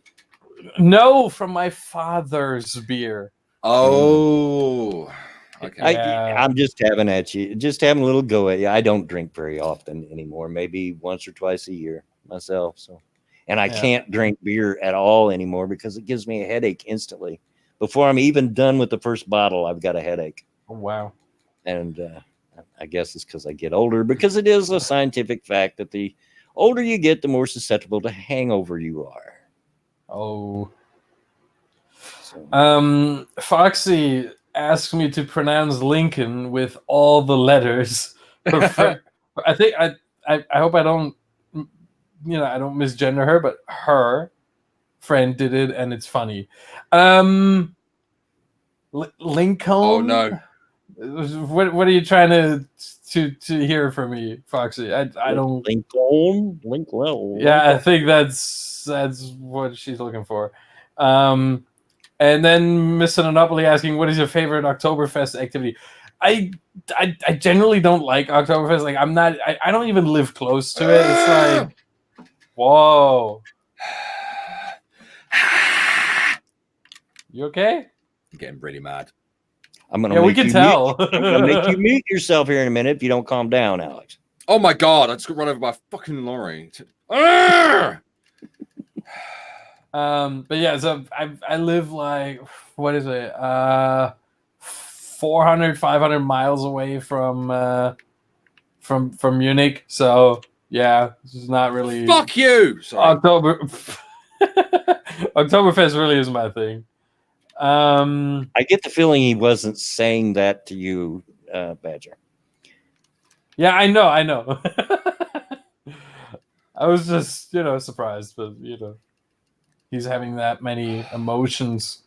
No, from my father's beer. Oh, okay. I'm just having a little go at you. I don't drink very often anymore. Maybe once or twice a year myself. So, and I can't drink beer at all anymore because it gives me a headache instantly. Before I'm even done with the first bottle, I've got a headache. Oh, wow. And I guess it's because I get older, because it is a scientific fact that the older you get, the more susceptible to hangover you are. Oh. So. Foxy asked me to pronounce Lincoln with all the letters. I think I hope I don't I don't misgender her, but her friend did it, and it's funny. Lincoln. Oh no! What are you trying to hear from me, Foxy? I don't. Lincoln. Yeah, I think that's what she's looking for. And then Mr. Monopoly asking, what is your favorite Oktoberfest activity? I generally don't like Oktoberfest. Like I don't even live close to it. It's like, whoa. You okay? I'm getting pretty mad. We can tell. I'm gonna make you mute yourself here in a minute if you don't calm down, Alex. Oh my god! I just got run over by a fucking lorry. But yeah, so I live like, what is it? 400, 500 miles away from Munich. So yeah, this is not really. Fuck you! Sorry. Oktoberfest really is my thing. I get the feeling he wasn't saying that to you, Badger. Yeah, I know. I was just, surprised, but he's having that many emotions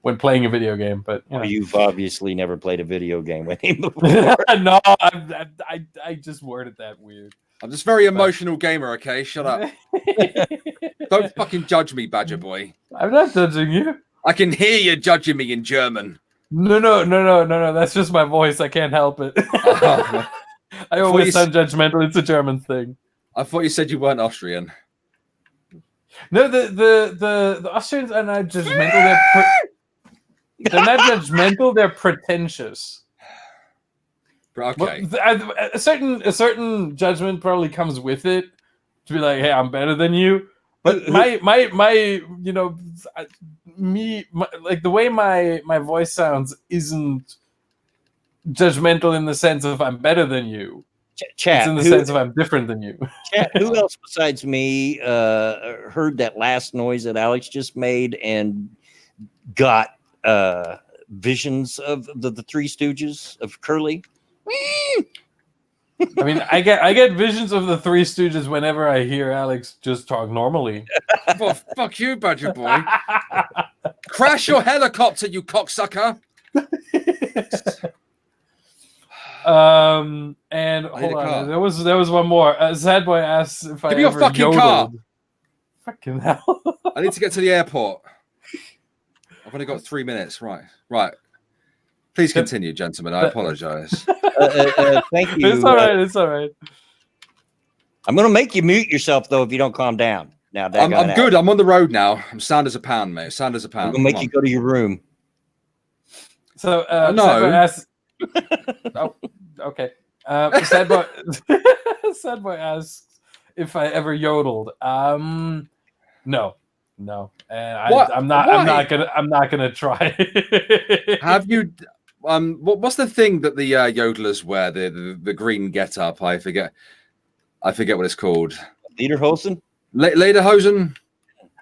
when playing a video game. But you've obviously never played a video game with him before. No, I just worded that weird. I'm just very emotional gamer. Okay, shut up. Don't fucking judge me, Badger boy. I'm not judging you. I can hear you judging me in German. No. That's just my voice. I can't help it. I always sound judgmental. It's a German thing. I thought you said you weren't Austrian. No, the Austrians are not judgmental. They're not judgmental. They're pretentious. Okay. A certain judgment probably comes with it to be like, hey, I'm better than you. But like the way my voice sounds isn't judgmental in the sense of I'm better than you. Chat, it's in the sense of I'm different than you. Chat, who else besides me heard that last noise that Alex just made and got visions of the Three Stooges of Curly? I mean, I get visions of the Three Stooges whenever I hear Alex just talk normally. Well, fuck you, Badger boy. Crash your helicopter, you cocksucker. And hold a car. on, there was one more. Sad Boy asks if I Give me your ever fucking yodeled. car. Fucking hell. I need to get to the airport. I've only got 3 minutes. Right. Please continue, gentlemen. I apologize. Thank you. It's all right. It's all right. I'm going to make you mute yourself, though, if you don't calm down. Now, I'm good. I'm on the road now. I'm sound as a pound, mate. Sound as a pound. I'm going to make you go to your room. So, no. Sad Boy asks... Oh, okay. Sad Boy asks if I ever yodeled. No. And I'm not gonna try. Have you? What's the thing that the yodelers wear? The green get-up. I forget what it's called. Lederhosen? Lederhosen.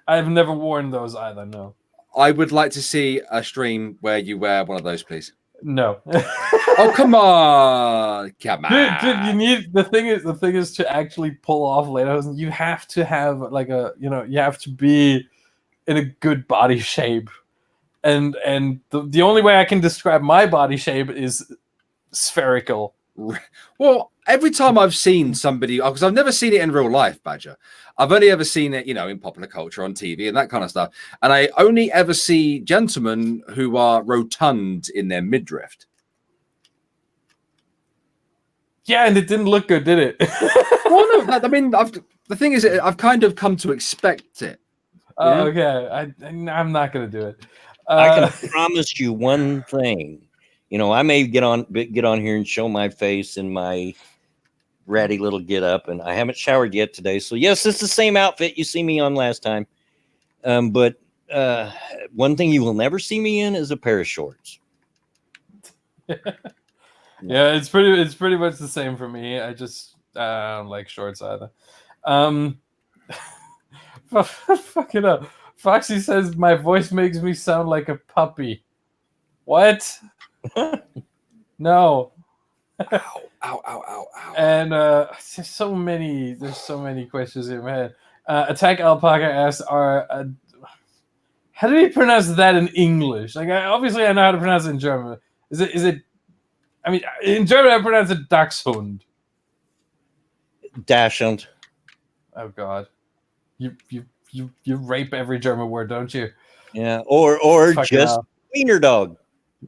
I've never worn those either. No. I would like to see a stream where you wear one of those, please. No. Oh, come on. Dude, you need the thing is to actually pull off lederhosen. You have to have you have to be in a good body shape. And the only way I can describe my body shape is spherical. Well, every time I've seen somebody, because I've never seen it in real life, Badger. I've only ever seen it, in popular culture on TV and that kind of stuff. And I only ever see gentlemen who are rotund in their midriff. Yeah, and it didn't look good, did it? Well, no, I mean, the thing is, I've kind of come to expect it. Okay. I'm not going to do it. I can promise you one thing. I may get on here and show my face in my ratty little get up, and I haven't showered yet today. So yes, it's the same outfit you see me on last time. But one thing you will never see me in is a pair of shorts. Yeah, it's pretty much the same for me. I just don't like shorts either. Fuck it up. Foxy says my voice makes me sound like a puppy. What? No. Ow. And there's so many questions in my head. Attack Alpaca asks, how do you pronounce that in English? Like, obviously I know how to pronounce it in German. Is it? I mean, in German I pronounce it Dachshund. Dachshund. Oh God, you rape every German word, don't you? Yeah, or Fuck just wiener dog.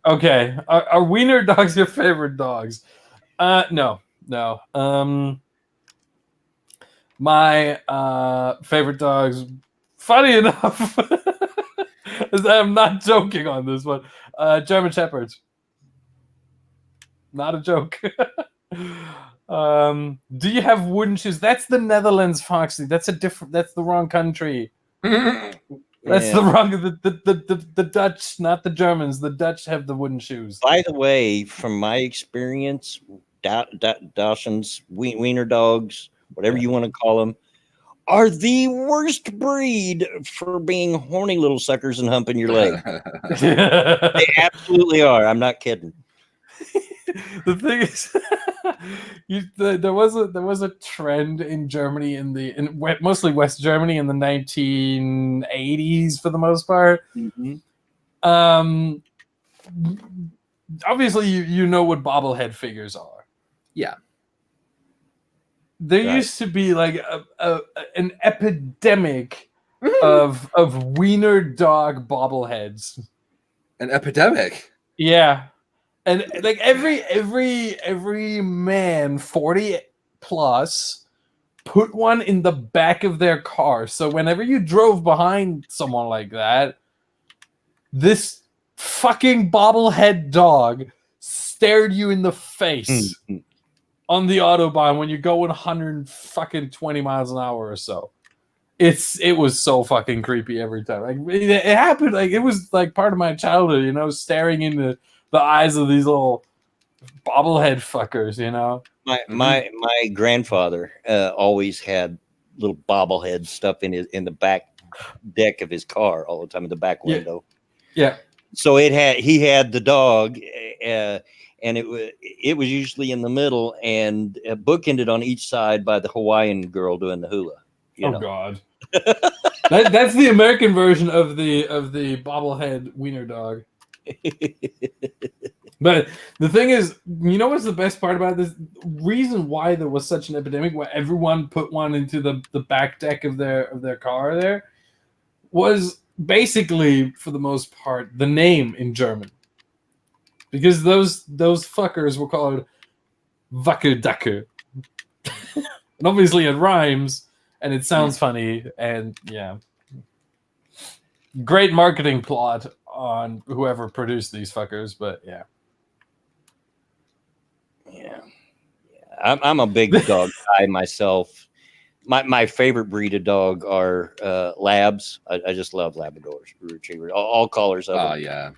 Okay, are wiener dogs your favorite dogs? No. My favorite dogs, funny enough, I'm not joking on this one. German Shepherds. Not a joke. Do you have wooden shoes? That's the Netherlands, Foxy. That's the wrong country. That's the wrong. The Dutch, not the Germans. The Dutch have the wooden shoes. By the way, from my experience, Dachshunds, wiener dogs, whatever you want to call them, are the worst breed for being horny little suckers and humping your leg. They absolutely are. I'm not kidding. The thing is, there was a trend in Germany in mostly West Germany in the 1980s for the most part. Mm-hmm. Obviously, you know what bobblehead figures are. Yeah. There used to be like an epidemic of wiener dog bobbleheads. An epidemic? Yeah. And like every man 40 plus put one in the back of their car. So whenever you drove behind someone like that, this fucking bobblehead dog stared you in the face on the Autobahn when you're going 120 miles an hour or so. It was so fucking creepy every time. Like it happened, like it was like part of my childhood, staring into the eyes of these little bobblehead fuckers, My grandfather always had little bobblehead stuff in the back deck of his car all the time in the back window. Yeah. So he had the dog, and and it was usually in the middle, and bookended on each side by the Hawaiian girl doing the hula. You know? God. That's the American version of the bobblehead wiener dog. But the thing is, you know what's the best part about this? Reason why there was such an epidemic, where everyone put one into the back deck of their car there, was basically, for the most part, the name in German. Because those fuckers were called Wackeldacke. And obviously it rhymes, and it sounds funny, and yeah. Great marketing plot on whoever produced these fuckers, but yeah. Yeah. I'm a big dog guy myself. My favorite breed of dog are Labs. I just love Labradors, Retrievers, all colors of them. Yeah.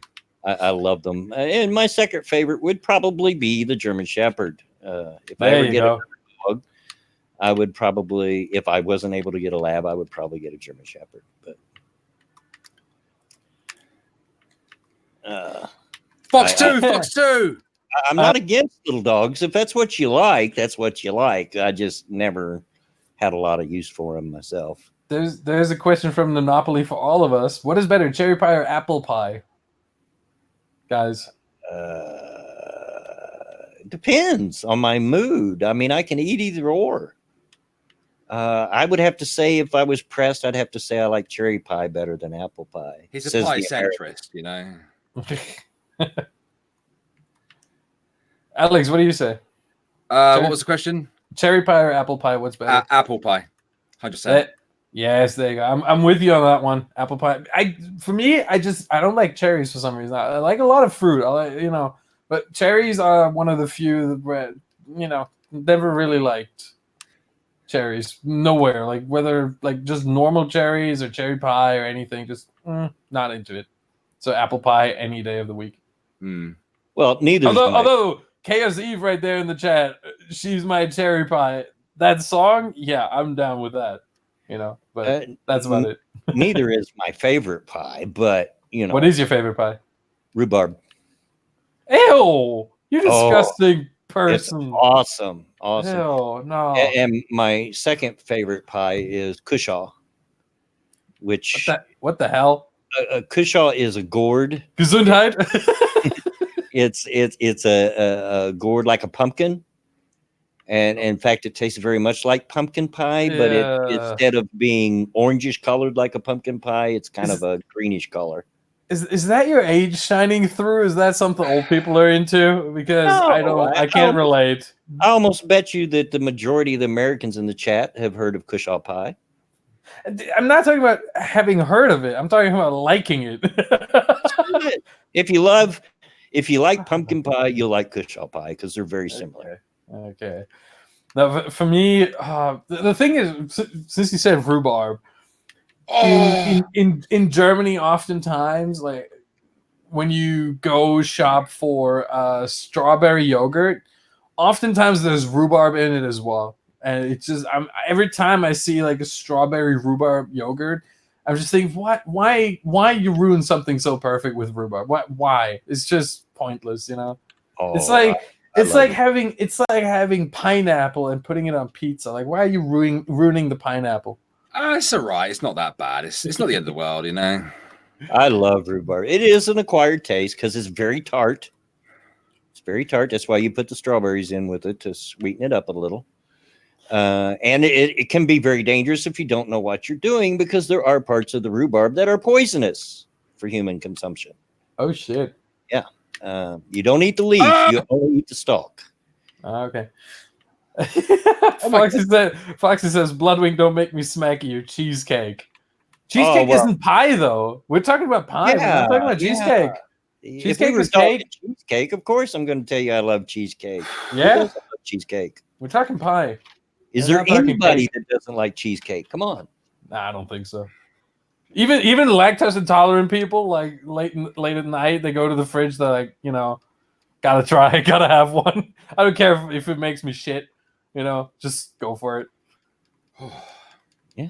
I love them. And my second favorite would probably be the German Shepherd. If I There ever you get go. a dog, I would probably, if I wasn't able to get a Lab, I would probably get a German Shepherd. But Fox 2, Fox 2. I'm not against little dogs. If that's what you like, that's what you like. I just never had a lot of use for them myself. There's a question from Monopoly for all of us. What is better, cherry pie or apple pie? Guys. Depends on my mood. I mean, I can eat either or. I would have to say, if I was pressed, I'd have to say I like cherry pie better than apple pie. He's a Says pie the centrist, you know. Alex, what do you say? What was the question? Cherry pie or apple pie? What's better? Apple pie, 100%. Yes, there you go. I'm with you on that one. Apple pie. For me, I don't like cherries for some reason. I like a lot of fruit. I like, but cherries are one of the few that, never really liked cherries. Nowhere. Like whether like just normal cherries or cherry pie or anything, just not into it. So apple pie any day of the week. Well, neither. Although Chaos Eve right there in the chat, she's my cherry pie. That song, yeah, I'm down with that. But that's about it. Neither is my favorite pie, but What is your favorite pie? Rhubarb. Ew! You disgusting person. It's awesome. Ew, no. And my second favorite pie is Cushaw, which what the hell? Cushaw is a gourd. Gesundheit. It's a gourd like a pumpkin. And in fact, it tastes very much like pumpkin pie, but instead of being orangish colored like a pumpkin pie, it's kind of a greenish color. Is that your age shining through? Is that something old people are into? Because I can't relate. I almost bet you that the majority of the Americans in the chat have heard of Cushaw pie. I'm not talking about having heard of it. I'm talking about liking it. If you like pumpkin pie, you'll like Cushaw pie because they're very similar. Okay. Now, for me, the thing is, since you said rhubarb, in Germany, oftentimes, like when you go shop for strawberry yogurt, oftentimes there's rhubarb in it as well. And it's just, every time I see like a strawberry rhubarb yogurt, I'm just thinking, why you ruin something so perfect with rhubarb? Why? It's just pointless, It's like. It's like having pineapple and putting it on pizza. Like, why are you ruining the pineapple? It's all right. It's not that bad. It's not the end of the world, I love rhubarb. It is an acquired taste because it's very tart. It's very tart. That's why you put the strawberries in with it to sweeten it up a little. And it can be very dangerous if you don't know what you're doing, because there are parts of the rhubarb that are poisonous for human consumption. Oh, shit. Yeah. You don't eat the leaf, you only eat the stalk. Okay. Foxy says, Bloodwing, don't make me smack you. Cheesecake. Cheesecake isn't pie, though. We're talking about pie. We're talking about cheesecake. Cheesecake is cake. Cheesecake, of course. I'm going to tell you I love cheesecake. Yeah, I love cheesecake. We're talking pie. Is there anybody that doesn't like cheesecake? Come on. Nah, I don't think so. Even lactose intolerant people, like late at night, they go to the fridge. They're like, gotta try, gotta have one. I don't care if it makes me shit. Just go for it. Yeah.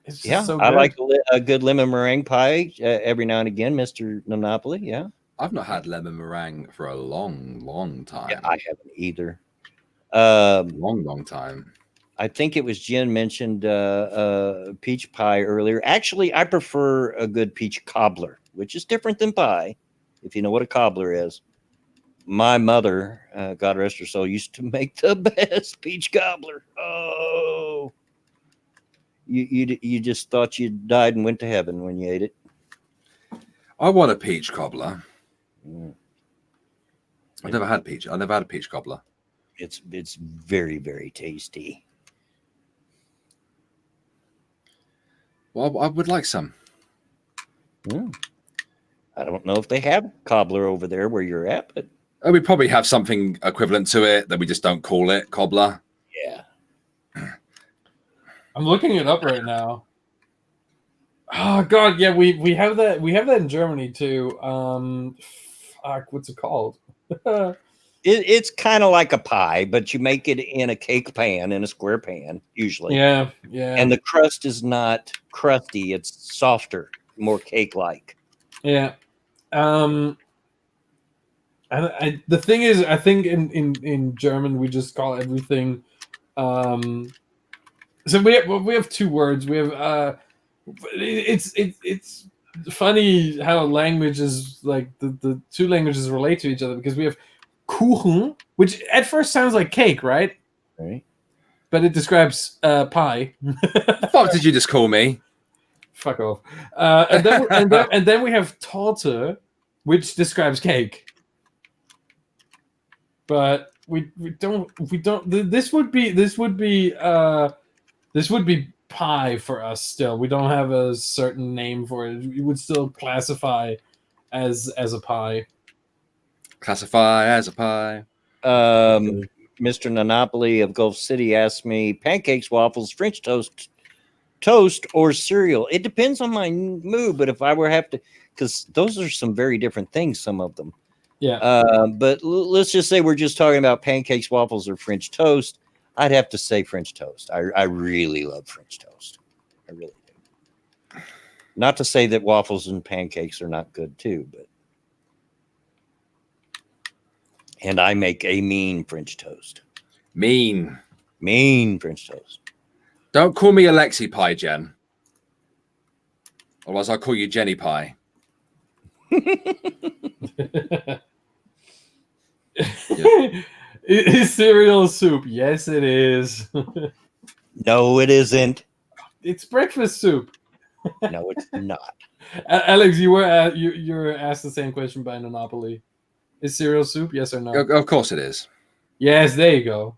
It's just so I good. like a good lemon meringue pie every now and again, Mr. Monopoly. Yeah. I've not had lemon meringue for a long time. Yeah, I haven't either. Long time. I think it was Jen mentioned peach pie earlier. Actually, I prefer a good peach cobbler, which is different than pie, if you know what a cobbler is. My mother, God rest her soul, used to make the best peach cobbler. Oh, you just thought you died and went to heaven when you ate it. I want a peach cobbler. Mm. I've never had peach. I've never had a peach cobbler. It's very, very tasty. Well, I would like some. Mm. I don't know if they have cobbler over there where you're at, but We probably have something equivalent to it that we just don't call it cobbler. yeah. I'm looking it up right now. Oh God, yeah, we have that in Germany too. Fuck, what's it called? It's kind of like a pie, but you make it in a cake pan, in a square pan, usually. Yeah. And the crust is not crusty; it's softer, more cake-like. Yeah. The thing is, I think in German we just call everything. So we have two words. We have it's funny how languages like the two languages relate to each other because we have Kuchen, which at first sounds like cake, right? Right. But it describes pie. The fuck did you just call me? Fuck off. And then we have Torte, which describes cake. But we don't this would be pie for us still. We don't have a certain name for it. We would still classify as a pie. Classify as a pie. Mr. Nanopoli of Gulf City asked me pancakes, waffles, French toast, or cereal. It depends on my mood, but if I were have to, because those are some very different things, some of them. Yeah. But let's just say we're just talking about pancakes, waffles, or French toast. I'd have to say French toast. I really love French toast. I really do. Not to say that waffles and pancakes are not good too, but and I make a mean French toast. Mean French toast. Don't call me Alexi Pie, Jen. Otherwise, I'll call you Jenny Pie. Is cereal soup? Yes, it is. No, it isn't. It's breakfast soup. No, it's not. Alex, you were asked the same question by Monopoly. Is cereal soup? Yes or no? Of course it is. Yes, there you go.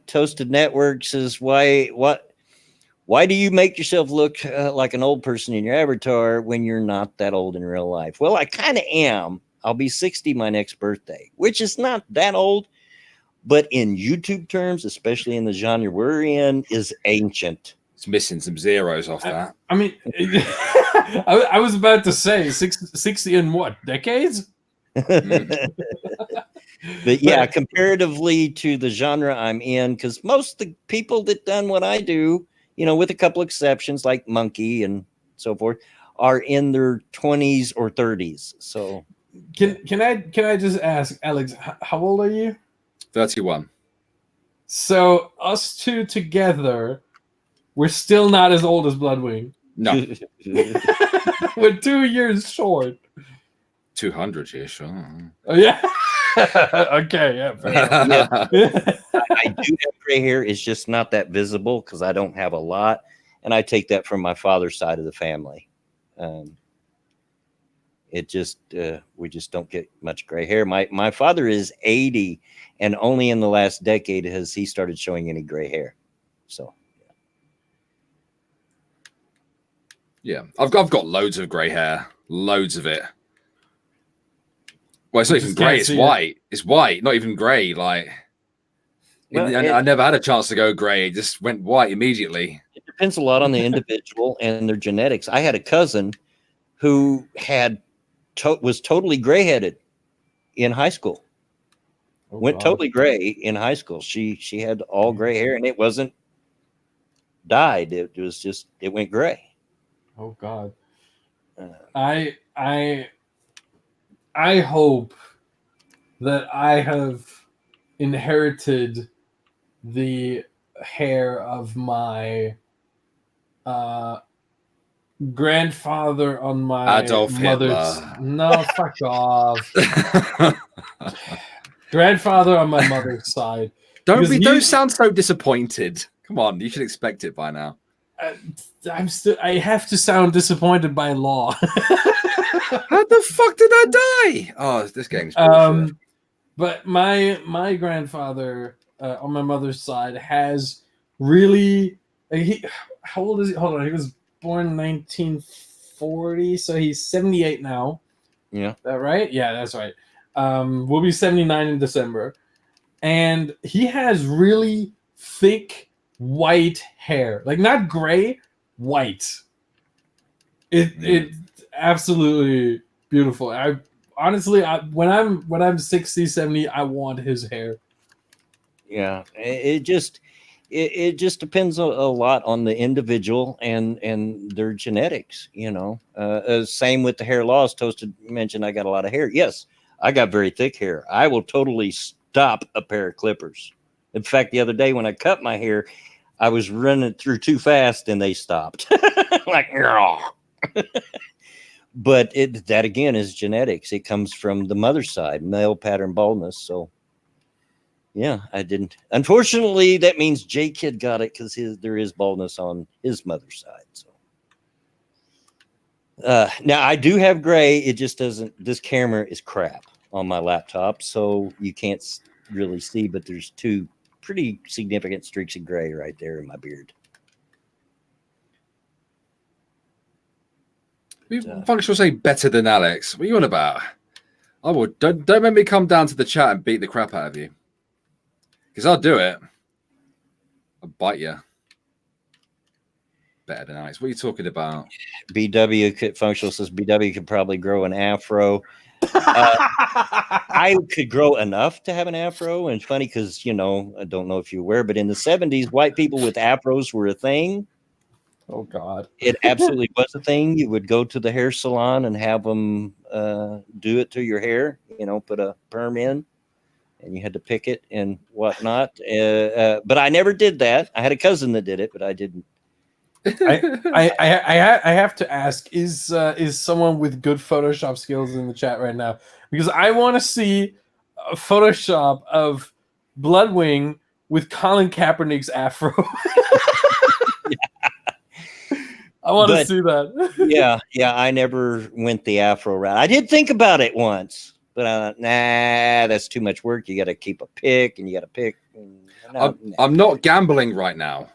Toasted Network says, why do you make yourself look like an old person in your avatar when you're not that old in real life? Well, I kind of am. I'll be 60 my next birthday, which is not that old, but in YouTube terms, especially in the genre we're in, is ancient. It's missing some zeros off that. I mean, I was about to say 60 in what, decades? But yeah, comparatively to the genre I'm in, because most of the people that done what I do, with a couple exceptions like Monkey and so forth, are in their 20s or 30s. So can I just ask, Alex, how old are you? 31. So us two together, we're still not as old as Bloodwing. No. We're 2 years short. 200 years, sure. Oh yeah. Okay, yeah. I do have gray hair. It's just not that visible because I don't have a lot, and I take that from my father's side of the family. We just don't get much gray hair. My father is 80, and only in the last decade has he started showing any gray hair. So yeah, I've got loads of gray hair, loads of it. Well, it's not even grey. It's white. It's white, not even grey. Like, I never had a chance to go grey. It just went white immediately. It depends a lot on the individual and their genetics. I had a cousin who was totally gray-headed in high school. Went totally gray in high school. She had all gray hair, and it wasn't dyed. It was just it went gray. Oh God. I hope that I have inherited the hair of my grandfather on my Adolf mother's. Hitler. No, fuck off. Grandfather on my mother's side. Don't sound so disappointed. Come on, you should expect it by now. I have to sound disappointed by law. How the fuck did I die? Oh, this game's bullshit. But my grandfather on my mother's side has really how old is he? Hold on, he was born in 1940, so he's 78 now. Yeah. That right? Yeah, that's right. We'll be 79 in December. And he has really thick white hair. Like not gray, white. It absolutely beautiful. Honestly, when I'm 60, 70, I want his hair. Yeah, it just depends a lot on the individual and their genetics. Same with the hair loss. Toasted mentioned I got a lot of hair. Yes, I got very thick hair. I will totally stop a pair of clippers. In fact, the other day when I cut my hair, I was running through too fast and they stopped. Like, but that again is genetics. It comes from the mother's side, male pattern baldness. So yeah, I didn't. Unfortunately, that means J Kid got it because there is baldness on his mother's side. So now I do have gray. It just doesn't. This camera is crap on my laptop, so you can't really see. But there's two pretty significant streaks of gray right there in my beard. Functional say better than Alex. What are you on about? I will. Don't make me come down to the chat and beat the crap out of you. Because I'll do it. I'll bite you. Better than Alex. What are you talking about? Functional says BW could probably grow an afro. I could grow enough to have an afro. And it's funny because, I don't know if you're aware, but in the 70s, white people with afros were a thing. Oh, God. It absolutely was a thing. You would go to the hair salon and have them do it to your hair, put a perm in, and you had to pick it and whatnot. But I never did that. I had a cousin that did it, but I didn't. I have to ask, is someone with good Photoshop skills in the chat right now? Because I want to see a Photoshop of Bloodwing with Colin Kaepernick's afro. I want to see that. yeah. I never went the afro route. I did think about it once, but I thought, nah, that's too much work. You got to keep a pick, and you got to pick. I'm not gambling right now.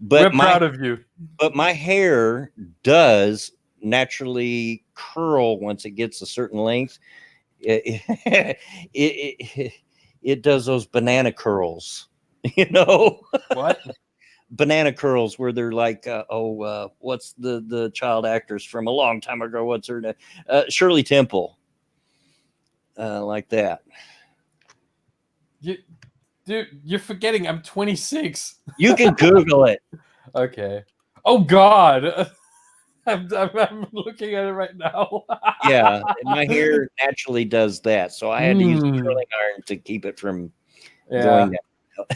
But we're proud of you. But my hair does naturally curl once it gets a certain length. It does those banana curls, What? Banana curls where they're like, what's the child actress from a long time ago? What's her name? Shirley Temple. Like that. Dude, you're forgetting I'm 26. You can Google it. Okay. Oh, God. I'm looking at it right now. Yeah, my hair naturally does that. So I had to use a curling iron to keep it from going down.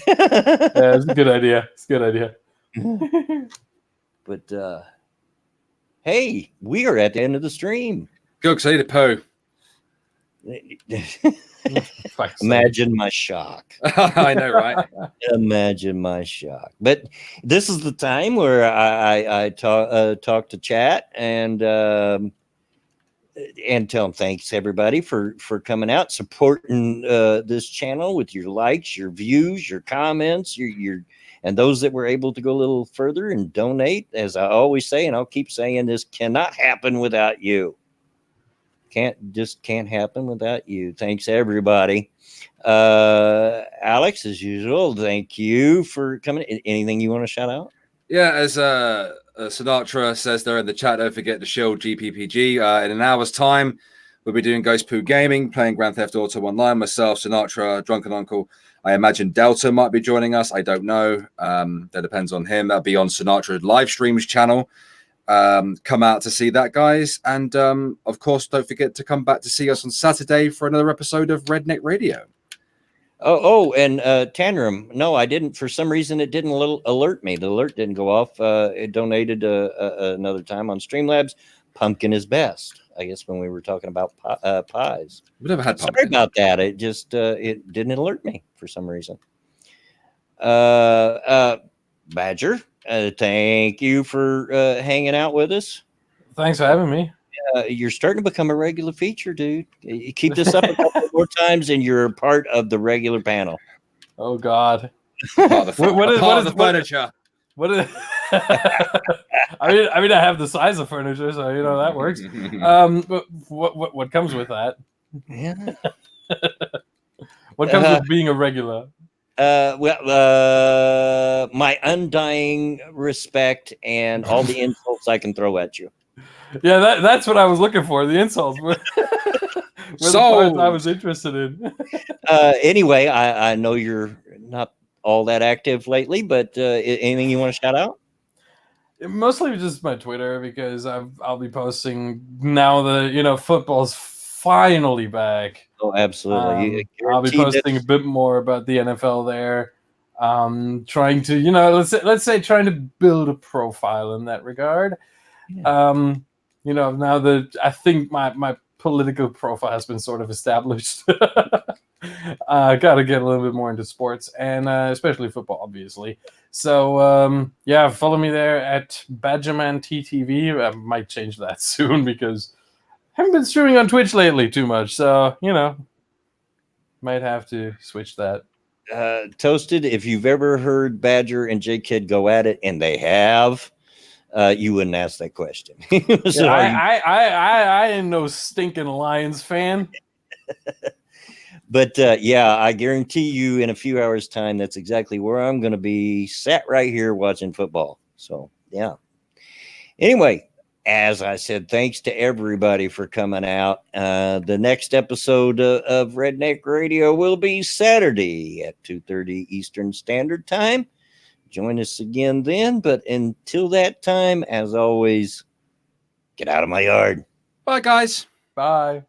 Yeah, it's a good idea. It's a good idea. But hey, we are at the end of the stream. Go, because I need a poo. Imagine my shock. I know, right? Imagine my shock. But this is the time where I talk to chat and tell them thanks everybody for coming out, supporting this channel with your likes, your views, your comments, your and those that were able to go a little further and donate. As I always say, and I'll keep saying, this cannot happen without you. Can't happen without you. Thanks everybody. Alex, as usual, thank you for coming. Anything you want to shout out? Yeah, as Sinatra says there in the chat, don't forget to show GPPG. In an hour's time, we'll be doing Ghost Poo Gaming, playing Grand Theft Auto Online. Myself, Sinatra, Drunken Uncle. I imagine Delta might be joining us. I don't know. That depends on him. That'll be on Sinatra live streams channel. come out to see that, guys. And of course, don't forget to come back to see us on Saturday for another episode of Redneck Radio. And Tanrum, no, I didn't. For some reason, it didn't alert me. The alert didn't go off. It donated another time on Streamlabs. Pumpkin is best. I guess when we were talking about pies. We've never had pumpkin. Sorry about that. It just it didn't alert me for some reason. Badger, thank you for hanging out with us. Thanks for having me. You're starting to become a regular feature, dude. You keep this up a couple more times, and you're a part of the regular panel. Oh God! What is the furniture? What is? I mean, I have the size of furniture, so you know that works. But what comes with that? Yeah. What comes with being a regular? My undying respect and all the insults I can throw at you. Yeah, that's what I was looking for. The insults were the parts I was interested in. Anyway, I know you're not all that active lately, but anything you want to shout out? Mostly just my Twitter, because I'll be posting now that football's finally back. Oh, absolutely. I'll be posting a bit more about the NFL there. Trying to, let's say trying to build a profile in that regard. Yeah. Now that I think my political profile has been sort of established, got to get a little bit more into sports, and especially football, obviously. So, follow me there at BadgermanTTV. I might change that soon because I haven't been streaming on Twitch lately too much. So, might have to switch that. Toasted, if you've ever heard Badger and J-Kid go at it, and they have, you wouldn't ask that question. So I ain't no stinking Lions fan. But I guarantee you in a few hours' time, that's exactly where I'm going to be, sat right here watching football. So, yeah. Anyway, as I said, thanks to everybody for coming out. The next episode of Redneck Radio will be Saturday at 2:30 Eastern Standard Time. Join us again then. But until that time, as always, get out of my yard. Bye, guys. Bye.